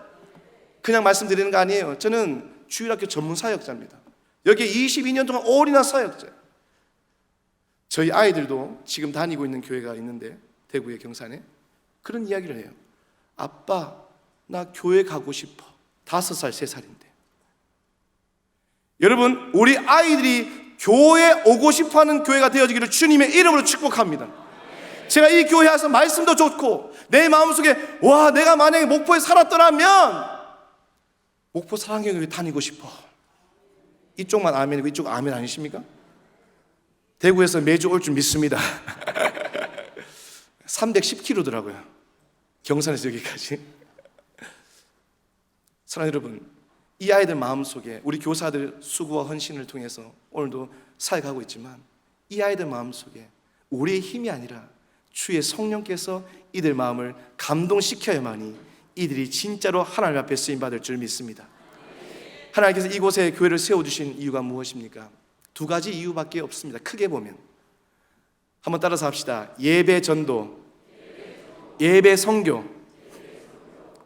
그냥 말씀드리는 거 아니에요. 저는 주일학교 전문 사역자입니다. 여기에 22년 동안 올인한 사역자예요. 저희 아이들도 지금 다니고 있는 교회가 있는데 대구의 경산에 그런 이야기를 해요. 아빠, 나 교회 가고 싶어. 5살, 3살인데. 여러분, 우리 아이들이 교회에 오고 싶어하는 교회가 되어지기를 주님의 이름으로 축복합니다. 제가 이 교회 와서 말씀도 좋고 내 마음속에 와, 내가 만약에 목포에 살았더라면 목포 사랑교회 다니고 싶어. 이쪽만 아멘이고 이쪽 아멘 아니십니까? 대구에서 매주 올 줄 믿습니다. 310km더라고요. 경산에서 여기까지. 사랑하는 여러분, 이 아이들 마음속에 우리 교사들 수고와 헌신을 통해서 오늘도 사역하고 있지만 이 아이들 마음속에 우리의 힘이 아니라 주의 성령께서 이들 마음을 감동시켜야만이 이들이 진짜로 하나님 앞에 쓰임받을 줄 믿습니다. 하나님께서 이곳에 교회를 세워주신 이유가 무엇입니까? 2가지 이유밖에 없습니다. 크게 보면 한번 따라서 합시다. 예배 전도, 예배 선교.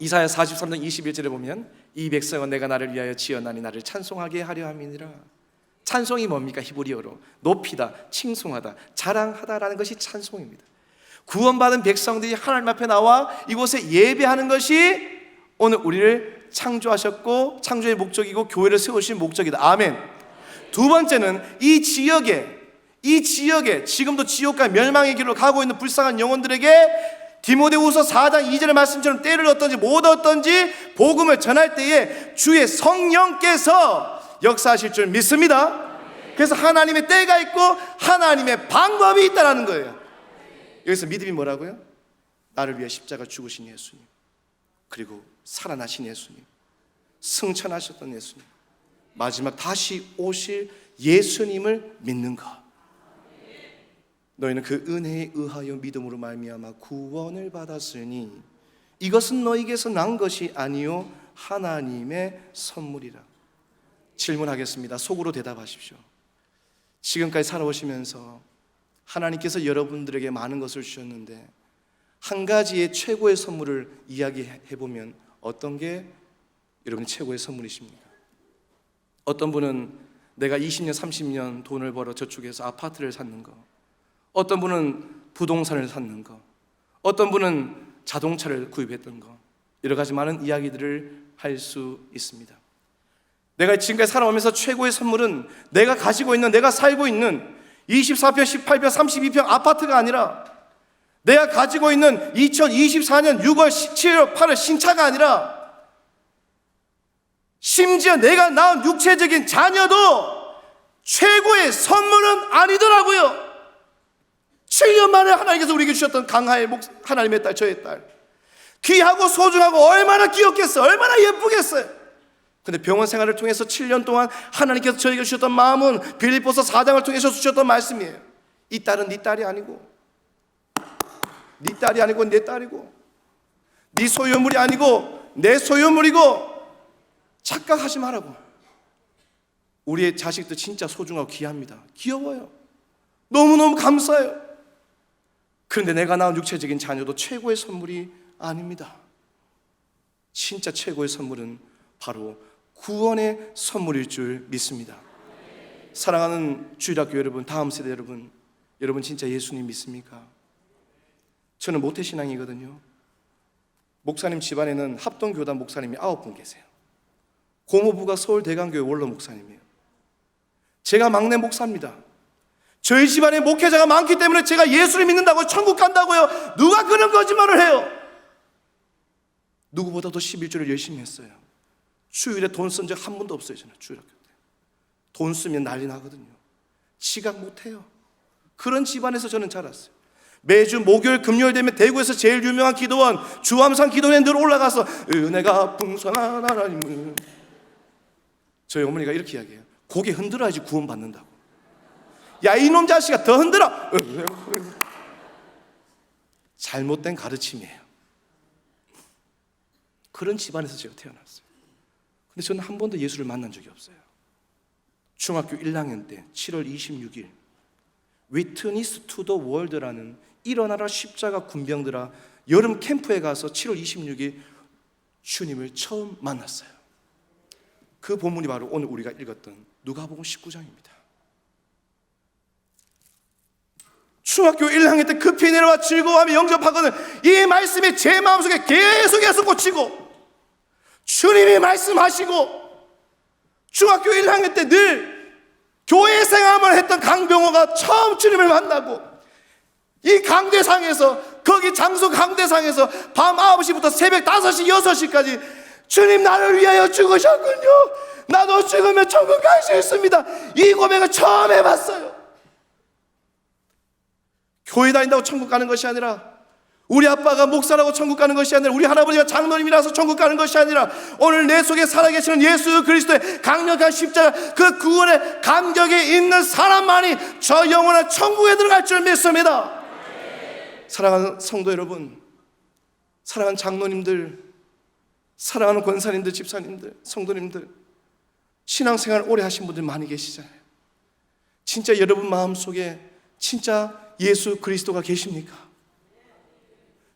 이사야 43장 21절에 보면 이 백성은 내가 나를 위하여 지었나니 나를 찬송하게 하려 함이니라. 찬송이 뭡니까? 히브리어로 높이다, 칭송하다, 자랑하다라는 것이 찬송입니다. 구원받은 백성들이 하나님 앞에 나와 이곳에 예배하는 것이 오늘 우리를 창조하셨고 창조의 목적이고 교회를 세우신 목적이다. 아멘. 두 번째는 이 지역에 지금도 지옥과 멸망의 길로 가고 있는 불쌍한 영혼들에게 디모데후서 4장 2절의 말씀처럼 때를 얻든지 못 얻든지 복음을 전할 때에 주의 성령께서 역사하실 줄 믿습니다. 그래서 하나님의 때가 있고 하나님의 방법이 있다는 거예요. 여기서 믿음이 뭐라고요? 나를 위해 십자가 죽으신 예수님, 그리고 살아나신 예수님, 승천하셨던 예수님, 마지막 다시 오실 예수님을 믿는 것. 너희는 그 은혜에 의하여 믿음으로 말미암아 구원을 받았으니 이것은 너희에게서 난 것이 아니요 하나님의 선물이라. 질문하겠습니다. 속으로 대답하십시오. 지금까지 살아오시면서 하나님께서 여러분들에게 많은 것을 주셨는데 한 가지의 최고의 선물을 이야기해보면 어떤 게 여러분의 최고의 선물이십니까? 어떤 분은 내가 20년, 30년 돈을 벌어 저축해서 아파트를 샀는 거, 어떤 분은 부동산을 샀는 거, 어떤 분은 자동차를 구입했던 거, 여러 가지 많은 이야기들을 할 수 있습니다. 내가 지금까지 살아오면서 최고의 선물은 내가 가지고 있는, 내가 살고 있는 24평, 18평, 32평 아파트가 아니라, 내가 가지고 있는 2024년 6월, 7월, 8월 신차가 아니라, 심지어 내가 낳은 육체적인 자녀도 최고의 선물은 아니더라고요. 7년 만에 하나님께서 우리에게 주셨던 강하의 하나님의 딸, 저의 딸, 귀하고 소중하고 얼마나 귀엽겠어요, 얼마나 예쁘겠어요. 근데 병원 생활을 통해서 7년 동안 하나님께서 저에게 주셨던 마음은 빌립보서 4장을 통해서 주셨던 말씀이에요. 이 딸은 네 딸이 아니고, 네 딸이 아니고 내 딸이고, 네 소유물이 아니고 내 소유물이고, 착각하지 말라고. 우리의 자식도 진짜 소중하고 귀합니다. 귀여워요. 너무너무 감사해요. 그런데 내가 낳은 육체적인 자녀도 최고의 선물이 아닙니다. 진짜 최고의 선물은 바로 구원의 선물일 줄 믿습니다. 사랑하는 주일학교 여러분, 다음 세대 여러분, 여러분 진짜 예수님 믿습니까? 저는 모태신앙이거든요. 목사님 집안에는 합동교단 목사님이 9분 계세요. 고모부가 서울대강교회 원로 목사님이에요. 제가 막내 목사입니다. 저희 집안에 목회자가 많기 때문에 제가 예수를 믿는다고 천국 간다고요? 누가 그런 거짓말을 해요? 누구보다도 11조를 열심히 했어요. 주일에 돈 쓴 적 한 번도 없어요. 저는 주일학교 때 돈 쓰면 난리 나거든요. 지각 못해요. 그런 집안에서 저는 자랐어요. 매주 목요일 금요일 되면 대구에서 제일 유명한 기도원 주암산 기도원에 늘 올라가서 은혜가 풍성한 하나님을, 저희 어머니가 이렇게 이야기해요. 고개 흔들어야지 구원 받는다고. 야, 이놈 자식아, 더 흔들어. 잘못된 가르침이에요. 그런 집안에서 제가 태어났어요. 근데 저는 한 번도 예수를 만난 적이 없어요. 중학교 1학년 때 7월 26일 Witness to the World라는 일어나라 십자가 군병들아 여름 캠프에 가서 7월 26일 주님을 처음 만났어요. 그 본문이 바로 오늘 우리가 읽었던 누가복음 19장입니다. 중학교 1학년 때 급히 내려와 즐거워하며 영접하거든 이 말씀이 제 마음속에 계속해서 꽂히고, 주님이 말씀하시고, 중학교 1학년 때 늘 교회 생활을 했던 강병호가 처음 주님을 만나고, 이 강대상에서, 거기 장소 강대상에서 밤 9시부터 새벽 5시, 6시까지 주님 나를 위하여 죽으셨군요. 나도 죽으면 천국 갈 수 있습니다. 이 고백을 처음 해봤어요. 교회 다닌다고 천국 가는 것이 아니라, 우리 아빠가 목사라고 천국 가는 것이 아니라, 우리 할아버지가 장로님이라서 천국 가는 것이 아니라, 오늘 내 속에 살아계시는 예수 그리스도의 강력한 십자가, 그 구원의 감격이 있는 사람만이 저 영원한 천국에 들어갈 줄 믿습니다. 사랑하는 성도 여러분, 사랑하는 장로님들, 사랑하는 권사님들, 집사님들, 성도님들, 신앙생활 오래 하신 분들 많이 계시잖아요. 진짜 여러분 마음속에 진짜 예수 그리스도가 계십니까?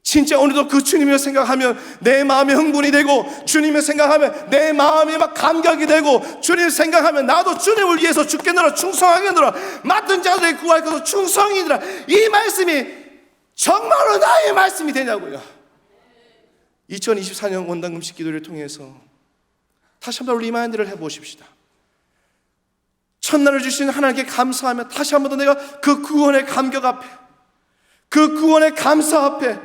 진짜 오늘도 그 주님을 생각하면 내 마음이 흥분이 되고, 주님을 생각하면 내 마음이 막 감격이 되고, 주님을 생각하면 나도 주님을 위해서 죽겠노라, 충성하겠노라, 맡은 자들에게 구할 것도 충성이니라. 이 말씀이 정말로 나의 말씀이 되냐고요. 2024년 원당금식 기도를 통해서 다시 한번 리마인드를 해보십시다. 첫날을 주신 하나님께 감사하며 다시 한번 더 내가 그 구원의 감격 앞에, 그 구원의 감사 앞에,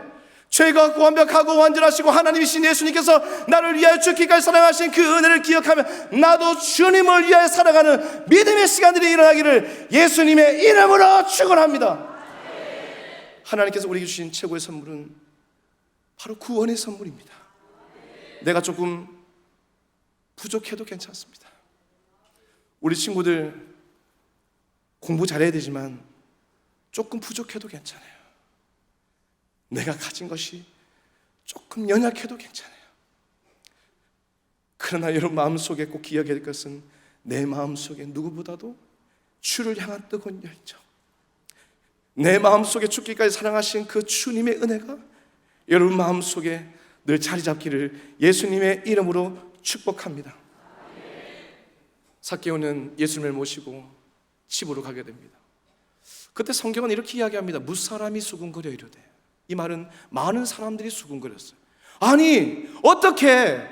죄가 완벽하고 완전하시고 하나님이신 예수님께서 나를 위하여 죽기까지 사랑하신 그 은혜를 기억하며 나도 주님을 위하여 살아가는 믿음의 시간들이 일어나기를 예수님의 이름으로 축원합니다. 하나님께서 우리에게 주신 최고의 선물은 바로 구원의 선물입니다. 내가 조금 부족해도 괜찮습니다. 우리 친구들 공부 잘해야 되지만 조금 부족해도 괜찮아요. 내가 가진 것이 조금 연약해도 괜찮아요. 그러나 여러분 마음속에 꼭 기억해야 될 것은 내 마음속에 누구보다도 주를 향한 뜨거운 열정, 내 마음속에 죽기까지 사랑하신 그 주님의 은혜가 여러분 마음속에 늘 자리 잡기를 예수님의 이름으로 축복합니다. 삭개오는 예수님을 모시고 집으로 가게 됩니다. 그때 성경은 이렇게 이야기합니다. 무사람이 수군거려 이르되. 이 말은 많은 사람들이 수군거렸어요. 아니 어떻게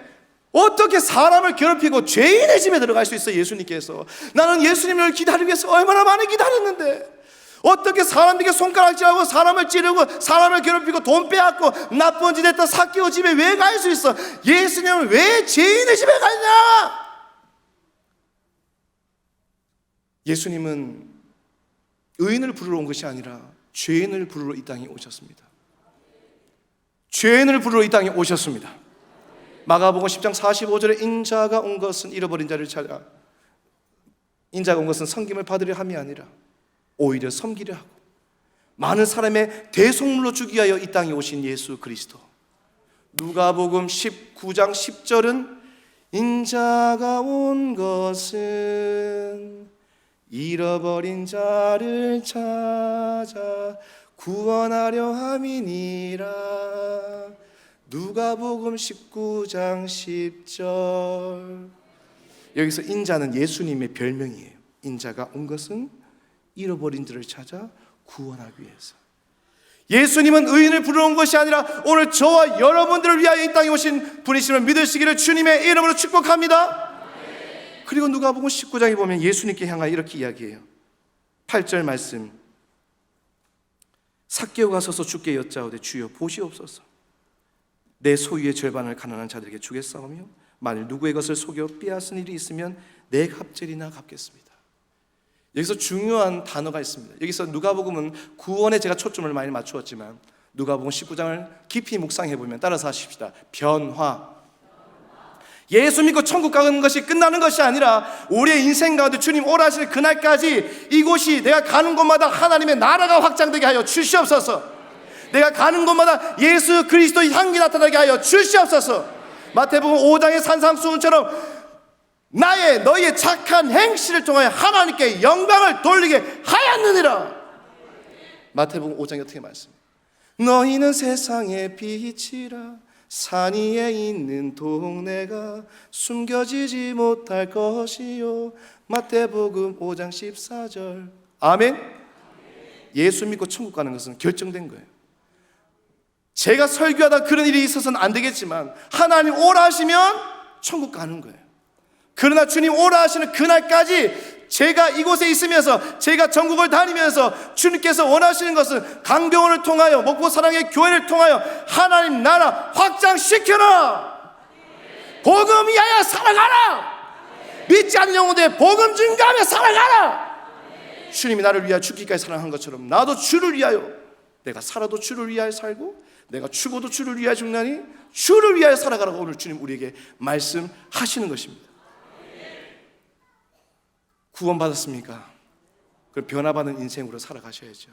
사람을 괴롭히고 죄인의 집에 들어갈 수 있어? 예수님께서. 나는 예수님을 기다리기 위해서 얼마나 많이 기다렸는데 어떻게 사람들에게 손가락질하고 사람을 찌르고 사람을 괴롭히고 돈 빼앗고 나쁜 짓 했던 삭개오 집에 왜 갈 수 있어? 예수님은 왜 죄인의 집에 갔냐? 예수님은 의인을 부르러 온 것이 아니라 죄인을 부르러 이 땅에 오셨습니다. 죄인을 부르러 이 땅에 오셨습니다. 마가복음 10장 45절에 인자가 온 것은 잃어버린 자를 찾아, 인자가 온 것은 섬김을 받으려 함이 아니라 오히려 섬기려 하고 많은 사람의 대속물로 주기 위하여 이 땅에 오신 예수 그리스도. 누가복음 19장 10절은 인자가 온 것은 잃어버린 자를 찾아 구원하려 함이니라. 누가복음 19장 10절. 여기서 인자는 예수님의 별명이에요. 인자가 온 것은 잃어버린 자를 찾아 구원하기 위해서. 예수님은 의인을 부르러 온 것이 아니라 오늘 저와 여러분들을 위하여 이 땅에 오신 분이심을 믿으시기를 주님의 이름으로 축복합니다. 그리고 누가복음 19장에 보면 예수님께 향하여 이렇게 이야기해요. 8절 말씀. 삭개오가 서서 주께 여짜오되 주여 보시옵소서. 내 소유의 절반을 가난한 자들에게 주겠사오며 만일 누구의 것을 속여 빼앗은 일이 있으면 내 갑절이나 갚겠습니다. 여기서 중요한 단어가 있습니다. 여기서 누가복음은 구원에 제가 초점을 많이 맞추었지만 누가복음 19장을 깊이 묵상해 보면 따라서 하십시다. 변화. 예수 믿고 천국 가는 것이 끝나는 것이 아니라 우리의 인생 가운데 주님 오라 하실 그날까지 이곳이 내가 가는 곳마다 하나님의 나라가 확장되게 하여 주시옵소서. 내가 가는 곳마다 예수 그리스도의 향기 나타나게 하여 주시옵소서. 마태복음 5장의 산상수훈처럼 너희의 착한 행실을 통하여 하나님께 영광을 돌리게 하였느니라. 마태복음 5장이 어떻게 말씀해요? 너희는 세상의 빛이라. 산 위에 있는 동네가 숨겨지지 못할 것이요. 마태복음 5장 14절. 아멘. 예수 믿고 천국 가는 것은 결정된 거예요. 제가 설교하다 그런 일이 있어서는 안 되겠지만 하나님 오라 하시면 천국 가는 거예요. 그러나 주님 오라 하시는 그날까지 제가 이곳에 있으면서 제가 전국을 다니면서 주님께서 원하시는 것은 강병원을 통하여 먹고사랑의 교회를 통하여 하나님 나라 확장시켜라. 복음 위하여 살아가라. 믿지 않는 영혼들의 복음 증가하며 살아가라. 주님이 나를 위하여 죽기까지 사랑한 것처럼 나도 주를 위하여, 내가 살아도 주를 위하여 살고 내가 죽어도 주를 위하여 죽나니 주를 위하여 살아가라고 오늘 주님 우리에게 말씀하시는 것입니다. 구원받았습니까? 그럼 변화받는 인생으로 살아가셔야죠.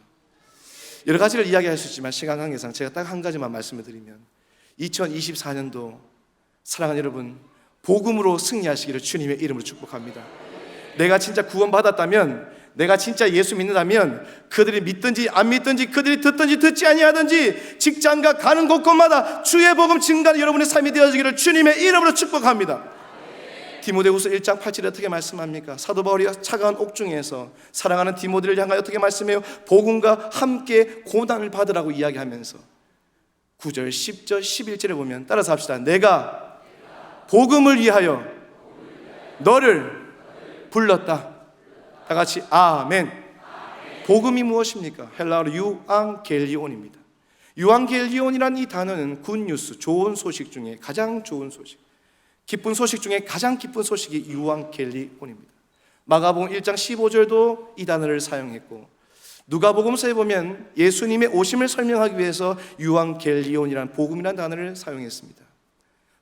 여러 가지를 이야기할 수 있지만 시간 관계상 제가 딱 한 가지만 말씀을 드리면 2024년도 사랑하는 여러분, 복음으로 승리하시기를 주님의 이름으로 축복합니다. 내가 진짜 구원받았다면, 내가 진짜 예수 믿는다면 그들이 믿든지 안 믿든지, 그들이 듣든지 듣지 아니하든지 직장과 가는 곳곳마다 주의 복음 증가하는 여러분의 삶이 되어지기를 주님의 이름으로 축복합니다. 디모데후서 1장 8절에 어떻게 말씀합니까? 사도 바울이 차가운 옥중에서 사랑하는 디모데를 향하여 어떻게 말씀해요? 복음과 함께 고난을 받으라고 이야기하면서 9절, 10절, 11절에 보면 따라서 합시다. 내가 복음을 위하여 너를 불렀다. 다 같이 아멘. 복음이 무엇입니까? 헬라어로 유앙겔리온입니다. 유앙겔리온이라는 이 단어는 굿뉴스, 좋은 소식 중에 가장 좋은 소식, 기쁜 소식 중에 가장 기쁜 소식이 유앙겔리온입니다. 마가복음 1장 15절도 이 단어를 사용했고, 누가복음서에 보면 예수님의 오심을 설명하기 위해서 유앙겔리온이라는 복음이라는 단어를 사용했습니다.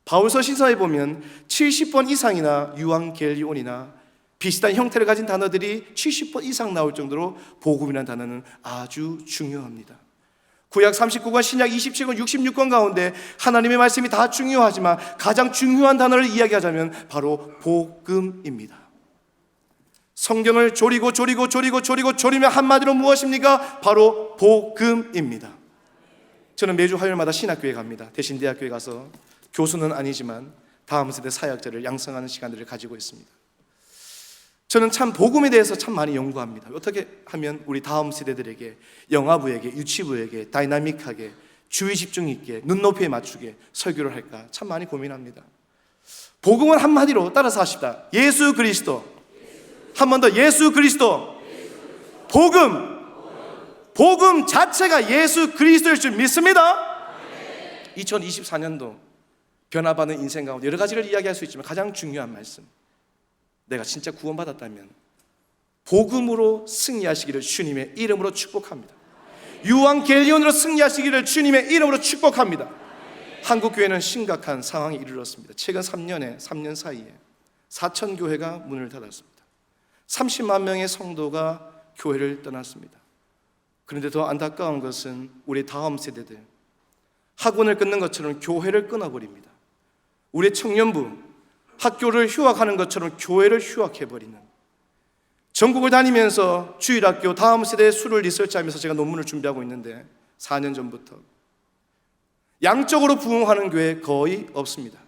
바울서 신서에 보면 70번 이상이나 유앙겔리온이나 비슷한 형태를 가진 단어들이 70번 이상 나올 정도로 복음이라는 단어는 아주 중요합니다. 구약 39권, 신약 27권, 66권 가운데 하나님의 말씀이 다 중요하지만 가장 중요한 단어를 이야기하자면 바로 복음입니다. 성경을 조리면 한마디로 무엇입니까? 바로 복음입니다. 저는 매주 화요일마다 신학교에 갑니다. 대신대학교에 가서 교수는 아니지만 다음 세대 사역자를 양성하는 시간들을 가지고 있습니다. 저는 참 복음에 대해서 참 많이 연구합니다. 어떻게 하면 우리 다음 세대들에게, 영아부에게, 유치부에게 다이나믹하게, 주의 집중 있게, 눈높이에 맞추게 설교를 할까 참 많이 고민합니다. 복음은 한마디로 따라서 하십시다. 예수 그리스도. 한 번 더, 예수 그리스도. 복음 자체가 예수 그리스도일 줄 믿습니다. 2024년도 변화받는 인생 가운데 여러 가지를 이야기할 수 있지만 가장 중요한 말씀, 내가 진짜 구원받았다면 복음으로 승리하시기를 주님의 이름으로 축복합니다. 유앙겔리온으로 승리하시기를 주님의 이름으로 축복합니다. 한국교회는 심각한 상황에 이르렀습니다. 최근 3년 사이에 4,000교회가 문을 닫았습니다. 30만 명의 성도가 교회를 떠났습니다. 그런데 더 안타까운 것은 우리 다음 세대들, 학원을 끊는 것처럼 교회를 끊어버립니다. 우리 청년부, 학교를 휴학하는 것처럼 교회를 휴학해버리는, 전국을 다니면서 주일학교 다음 세대의 수를 리서치하면서 제가 논문을 준비하고 있는데 4년 전부터 양적으로 부흥하는 교회 거의 없습니다.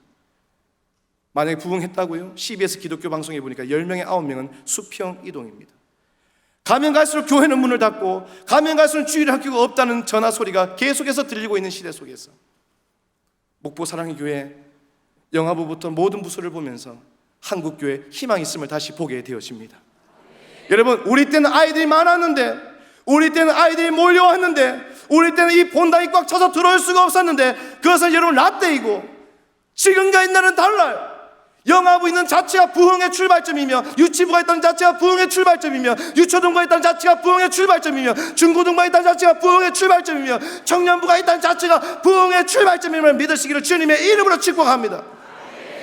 만약에 부흥했다고요? CBS 기독교 방송에 보니까 10명에 9명은 수평 이동입니다. 가면 갈수록 교회는 문을 닫고 가면 갈수록 주일학교가 없다는 전화 소리가 계속해서 들리고 있는 시대 속에서 목포 사랑의 교회 영아부부터 모든 부서를 보면서 한국교회 희망이 있음을 다시 보게 되어집니다. 여러분, 우리 때는 아이들이 많았는데, 우리 때는 아이들이 몰려왔는데, 우리 때는 이 본당이 꽉 차서 들어올 수가 없었는데, 그것은 여러분 라떼이고 지금과 옛날은 달라요. 영아부 있는 자체가 부흥의 출발점이며, 유치부가 있다는 자체가 부흥의 출발점이며, 유초등부가 있다는 자체가 부흥의 출발점이며, 중고등부가 있다는 자체가 부흥의 출발점이며, 청년부가 있다는 자체가 부흥의 출발점임을 믿으시기를 주님의 이름으로 축복합니다.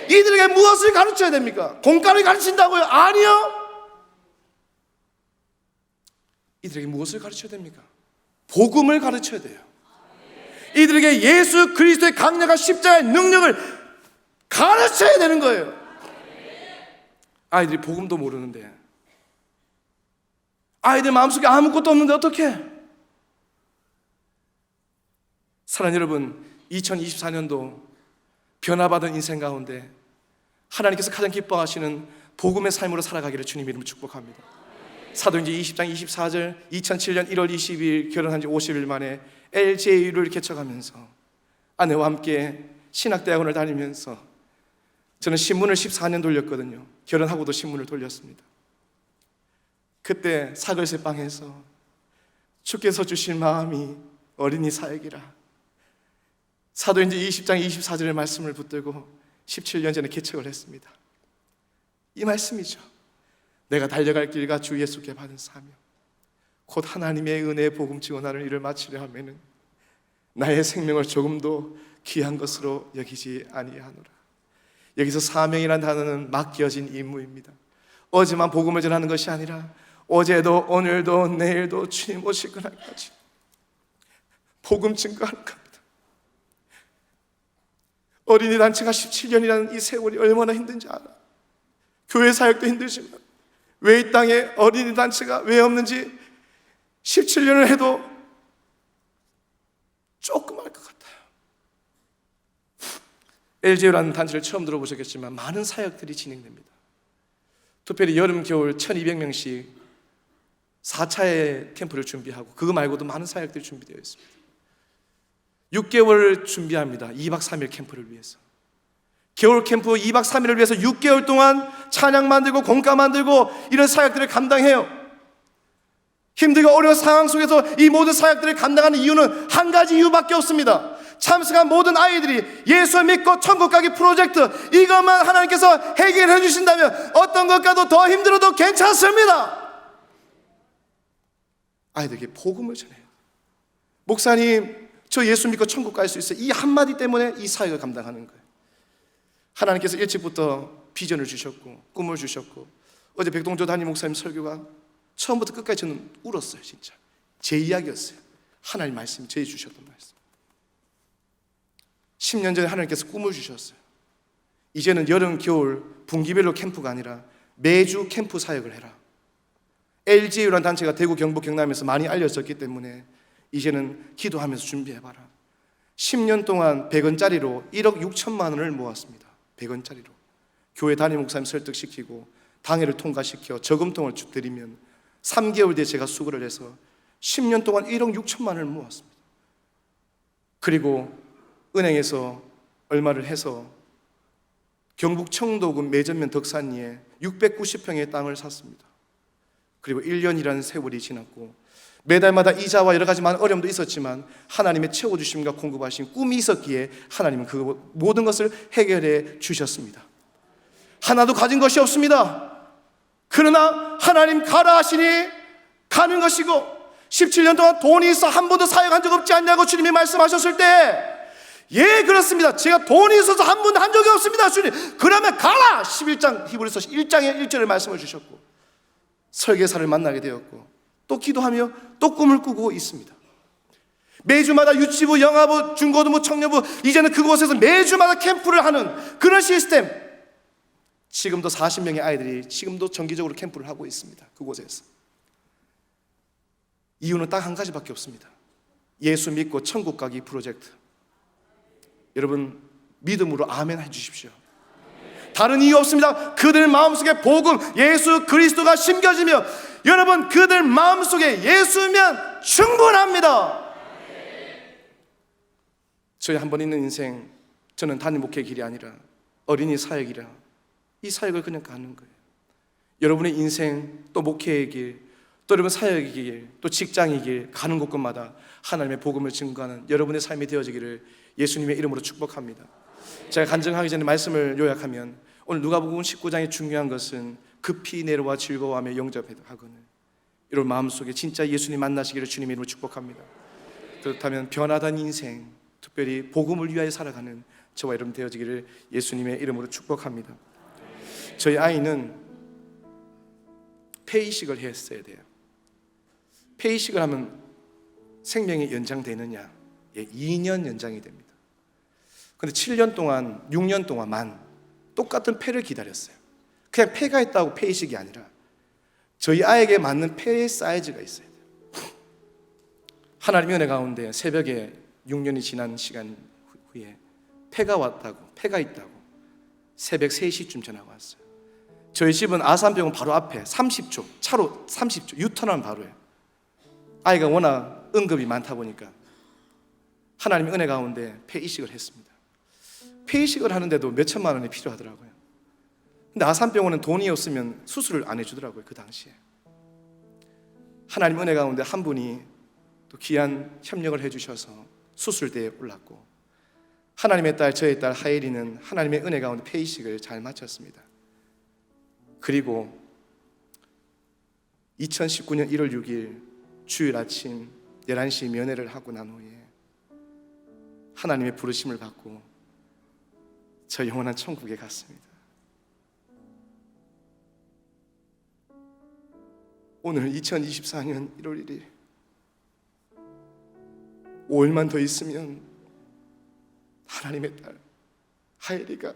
이들에게 무엇을 가르쳐야 됩니까? 공과를 가르친다고요? 아니요. 이들에게 무엇을 가르쳐야 됩니까? 복음을 가르쳐야 돼요. 이들에게 예수 그리스도의 강력한 십자가의 능력을 가르쳐야 되는 거예요. 아이들이 복음도 모르는데, 아이들 마음속에 아무것도 없는데 어떻게? 사랑하는 여러분, 2024년도 변화받은 인생 가운데 하나님께서 가장 기뻐하시는 복음의 삶으로 살아가기를 주님 이름으로 축복합니다. 사도행전 20장 24절, 2007년 1월 22일 결혼한 지 50일 만에 LJU를 개척하면서 아내와 함께 신학대학원을 다니면서 저는 신문을 14년 돌렸거든요. 결혼하고도 신문을 돌렸습니다. 그때 사글세방에서 주께서 주신 마음이 어린이 사역이라, 사도행전 20장 24절의 말씀을 붙들고 17년 전에 개척을 했습니다. 이 말씀이죠. 내가 달려갈 길과 주 예수께 받은 사명, 곧 하나님의 은혜의 복음 증언하는 일을 마치려 하면은 나의 생명을 조금도 귀한 것으로 여기지 아니하노라. 여기서 사명이라는 단어는 맡겨진 임무입니다. 어제만 복음을 전하는 것이 아니라 어제도 오늘도 내일도 주님 오실 그날까지 복음 증거하는 겁니다. 어린이 단체가 17년이라는 이 세월이 얼마나 힘든지 알아. 교회 사역도 힘들지만 왜 이 땅에 어린이 단체가 왜 없는지 17년을 해도 조금 알 것 같아요. LJU라는 단체를 처음 들어보셨겠지만 많은 사역들이 진행됩니다. 특별히 여름, 겨울 1200명씩 4차의 캠프를 준비하고 그거 말고도 많은 사역들이 준비되어 있습니다. 6개월을 준비합니다. 2박 3일 캠프를 위해서. 겨울 캠프 2박 3일을 위해서 6개월 동안 찬양 만들고 공과 만들고 이런 사역들을 감당해요. 힘들고 어려운 상황 속에서 이 모든 사역들을 감당하는 이유는 한 가지 이유밖에 없습니다. 참석한 모든 아이들이 예수 믿고 천국 가기 프로젝트, 이것만 하나님께서 해결해 주신다면 어떤 것과도 더 힘들어도 괜찮습니다. 아이들에게 복음을 전해요. 목사님, 저 예수 믿고 천국 갈 수 있어요. 이 한마디 때문에 이 사역을 감당하는 거예요. 하나님께서 일찍부터 비전을 주셨고 꿈을 주셨고, 어제 백동조 담임 목사님 설교가 처음부터 끝까지 저는 울었어요. 진짜 제 이야기였어요. 하나님 말씀이 저희 주셨던 말씀. 10년 전에 하나님께서 꿈을 주셨어요. 이제는 여름, 겨울 분기별로 캠프가 아니라 매주 캠프 사역을 해라. LJU라는 단체가 대구, 경북, 경남에서 많이 알려졌기 때문에 이제는 기도하면서 준비해봐라. 10년 동안 100원짜리로 1억 6천만 원을 모았습니다. 100원짜리로 교회 담임 목사님 설득시키고 당회를 통과시켜 저금통을 드리면 3개월 뒤에 제가 수고를 해서 10년 동안 1억 6천만 원을 모았습니다. 그리고 은행에서 얼마를 해서 경북 청도군 매전면 덕산리에 690평의 땅을 샀습니다. 그리고 1년이라는 세월이 지났고 매달마다 이자와 여러 가지 많은 어려움도 있었지만 하나님의 채워주심과 공급하신 꿈이 있었기에 하나님은 그 모든 것을 해결해 주셨습니다. 하나도 가진 것이 없습니다. 그러나 하나님 가라 하시니 가는 것이고 17년 동안 돈이 있어 한 번도 사역한 적 없지 않냐고 주님이 말씀하셨을 때 예 그렇습니다. 제가 돈이 있어서 한 번도 한 적이 없습니다. 주님 그러면 가라. 11장 히브리서 1장의 1절을 말씀을 주셨고 설계사를 만나게 되었고 또 기도하며 또 꿈을 꾸고 있습니다. 매주마다 유치부, 영아부, 중고등부, 청년부 이제는 그곳에서 매주마다 캠프를 하는 그런 시스템. 지금도 40명의 아이들이 지금도 정기적으로 캠프를 하고 있습니다. 그곳에서. 이유는 딱 한 가지밖에 없습니다. 예수 믿고 천국 가기 프로젝트. 여러분 믿음으로 아멘 해주십시오. 다른 이유 없습니다. 그들 마음속에 복음 예수 그리스도가 심겨지며 여러분 그들 마음속에 예수면 충분합니다. 저희 한 번 있는 인생, 저는 단임 목회의 길이 아니라 어린이 사역이라 이 사역을 그냥 가는 거예요. 여러분의 인생 또 목회의 길, 또 여러분 사역의 길, 또 직장의 길 가는 곳곳마다 하나님의 복음을 증거하는 여러분의 삶이 되어지기를 예수님의 이름으로 축복합니다. 제가 간증하기 전에 말씀을 요약하면 오늘 누가복음 19장의 중요한 것은 급히 내려와 즐거워하며 영접하거늘. 여러분 마음속에 진짜 예수님 만나시기를 주님의 이름으로 축복합니다. 그렇다면 변화된 인생, 특별히 복음을 위하여 살아가는 저와 여러분 되어지기를 예수님의 이름으로 축복합니다. 저희 아이는 폐이식을 했어야 돼요. 폐이식을 하면 생명이 연장되느냐? 예, 2년 연장이 됩니다. 그런데 7년 동안, 6년 동안만 똑같은 폐를 기다렸어요. 그냥 폐가 있다고 폐이식이 아니라 저희 아이에게 맞는 폐의 사이즈가 있어야 돼요. 하나님의 은혜 가운데 새벽에 6년이 지난 시간 후에 폐가 왔다고, 폐가 있다고 새벽 3시쯤 전화가 왔어요. 저희 집은 아산병원 바로 앞에 30초, 차로 30초, 유턴하면 바로예요. 아이가 워낙 응급이 많다 보니까 하나님의 은혜 가운데 폐이식을 했습니다. 폐이식을 하는데도 몇 천만 원이 필요하더라고요. 근데 아산병원은 돈이 없으면 수술을 안 해주더라고요. 그 당시에. 하나님 은혜 가운데 한 분이 또 귀한 협력을 해주셔서 수술대에 올랐고 하나님의 딸, 저의 딸 하예리는 하나님의 은혜 가운데 폐이식을 잘 마쳤습니다. 그리고 2019년 1월 6일 주일 아침 11시 면회를 하고 난 후에 하나님의 부르심을 받고 저 영원한 천국에 갔습니다. 오늘 2024년 1월 1일 5일만 더 있으면 하나님의 딸 하예리가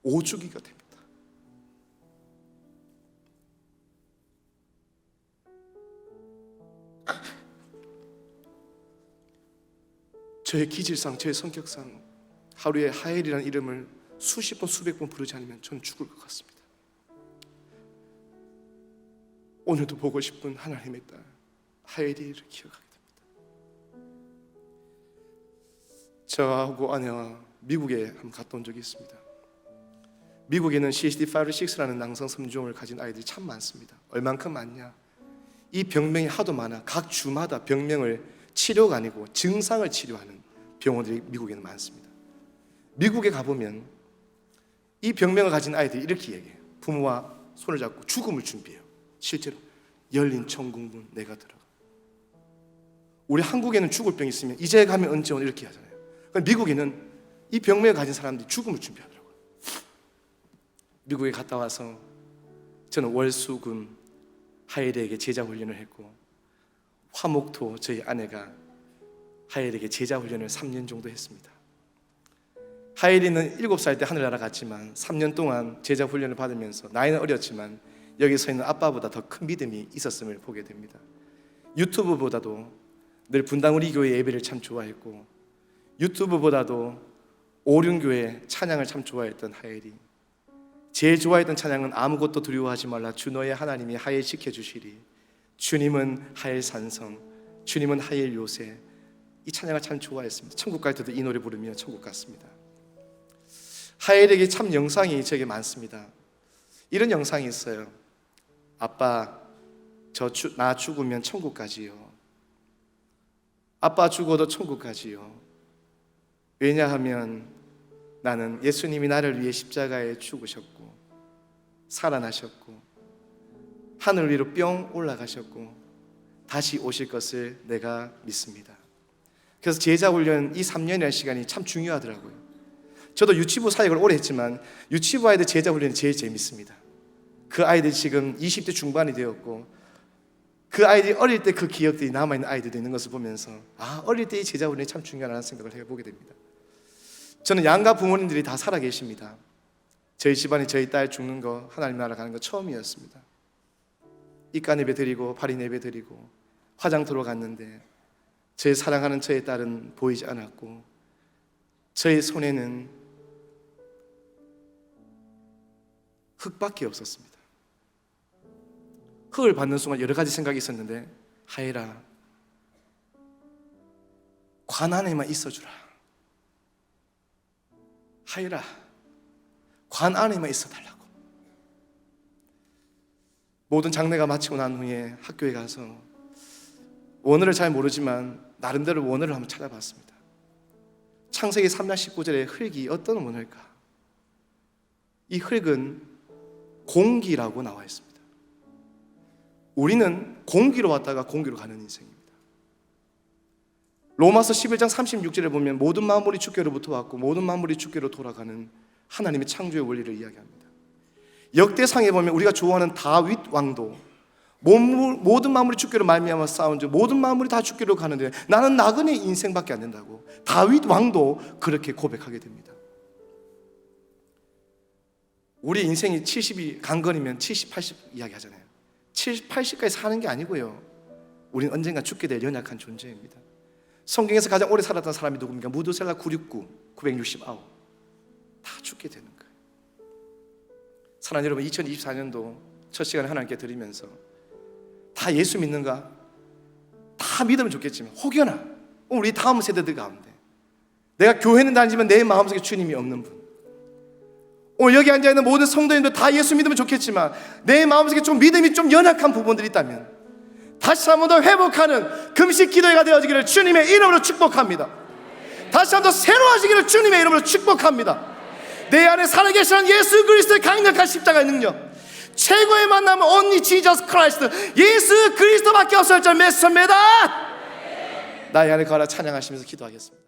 5주기가 됩니다. 저의 기질상, 저의 성격상 하루에 하엘이라는 이름을 수십 번, 수백 번 부르지 않으면 저는 죽을 것 같습니다. 오늘도 보고 싶은 하나님의 딸 하엘이를 기억하게 됩니다. 저하고 아내와 미국에 한번 갔다 온 적이 있습니다. 미국에는 CSD5-6라는 낭성 섬유종을 가진 아이들이 참 많습니다. 얼만큼 많냐? 이 병명이 하도 많아 각 주마다 병명을 치료가 아니고 증상을 치료하는 병원들이 미국에는 많습니다. 미국에 가보면 이 병명을 가진 아이들이 이렇게 얘기해요. 부모와 손을 잡고 죽음을 준비해요. 실제로 열린 천국문 내가 들어가. 우리 한국에는 죽을 병이 있으면 이제 가면 언제 오늘 이렇게 하잖아요. 미국에는 이 병명을 가진 사람들이 죽음을 준비하더라고요. 미국에 갔다 와서 저는 월수금 하엘에게 제자 훈련을 했고 화목토 저희 아내가 하엘에게 제자 훈련을 3년 정도 했습니다. 하엘이는 7살 때 하늘나라 갔지만 3년 동안 제자 훈련을 받으면서 나이는 어렸지만 여기 서 있는 아빠보다 더 큰 믿음이 있었음을 보게 됩니다. 유튜브보다도 늘 분당 우리 교회 예배를 참 좋아했고 유튜브보다도 오륜교회 찬양을 참 좋아했던 하엘이 제일 좋아했던 찬양은 아무것도 두려워하지 말라 주 너의 하나님이 하엘 지켜주시리 주님은 하엘 산성 주님은 하엘 요새 이 찬양을 참 좋아했습니다. 천국 갈 때도 이 노래 부르며 천국 갔습니다. 하엘에게 참 영상이 저에게 많습니다. 이런 영상이 있어요. 아빠 나 죽으면 천국 가지요. 아빠 죽어도 천국 가지요. 왜냐하면 나는 예수님이 나를 위해 십자가에 죽으셨고 살아나셨고 하늘 위로 뿅 올라가셨고 다시 오실 것을 내가 믿습니다. 그래서 제자 훈련 이 3년이라는 시간이 참 중요하더라고요. 저도 유치부 사역을 오래 했지만 유치부 아이들 제자 훈련이 제일 재밌습니다. 그 아이들이 지금 20대 중반이 되었고 그 아이들이 어릴 때 그 기억들이 남아있는 아이들도 있는 것을 보면서 어릴 때의 제자 훈련이 참 중요하다는 생각을 해보게 됩니다. 저는 양가 부모님들이 다 살아계십니다. 저희 집안에 저희 딸 죽는 거 하나님 나라 가는 거 처음이었습니다. 입간 예배 드리고 발인 예배 드리고 화장터로 갔는데 제 사랑하는 저의 딸은 보이지 않았고 저의 손에는 흙밖에 없었습니다. 흙을 받는 순간 여러 가지 생각이 있었는데 하엘아 관 안에만 있어주라. 하엘아 관 안에만 있어달라고. 모든 장례가 마치고 난 후에 학교에 가서 원어를 잘 모르지만 나름대로 원어를 한번 찾아봤습니다. 창세기 3장 19절에 흙이 어떤 원어일까? 이 흙은 공기라고 나와 있습니다. 우리는 공기로 왔다가 공기로 가는 인생입니다. 로마서 11장 36절에 보면 모든 만물이 주께로부터 왔고 모든 만물이 주께로 돌아가는 하나님의 창조의 원리를 이야기합니다. 역대상에 보면 우리가 좋아하는 다윗 왕도 모든 만물이 주께로 말미암아 싸운 즉 모든 만물이 다 주께로 가는데 나는 나그네 인생밖에 안 된다고 다윗 왕도 그렇게 고백하게 됩니다. 우리 인생이 70이 강건이면 70, 80 이야기하잖아요. 70, 80까지 사는 게 아니고요. 우리는 언젠가 죽게 될 연약한 존재입니다. 성경에서 가장 오래 살았던 사람이 누굽니까? 무드셀라 969, 969. 다 죽게 되는 거예요. 사랑하는 여러분, 2024년도 첫 시간에 하나님께 드리면서 다 예수 믿는가? 다 믿으면 좋겠지만 혹여나 우리 다음 세대들 가운데 내가 교회는 다니지만 내 마음속에 주님이 없는 분, 오늘 여기 앉아있는 모든 성도님들 다 예수 믿으면 좋겠지만 내 마음속에 좀 믿음이 좀 연약한 부분들이 있다면 다시 한 번 더 회복하는 금식 기도회가 되어지기를 주님의 이름으로 축복합니다. 다시 한 번 더 새로워지기를 주님의 이름으로 축복합니다. 내 안에 살아계시는 예수 그리스도의 강력한 십자가의 능력, 최고의 만남은 only Jesus Christ, 예수 그리스도밖에 없을 줄 믿습니다. 나의 안에 걸어 찬양하시면서 기도하겠습니다.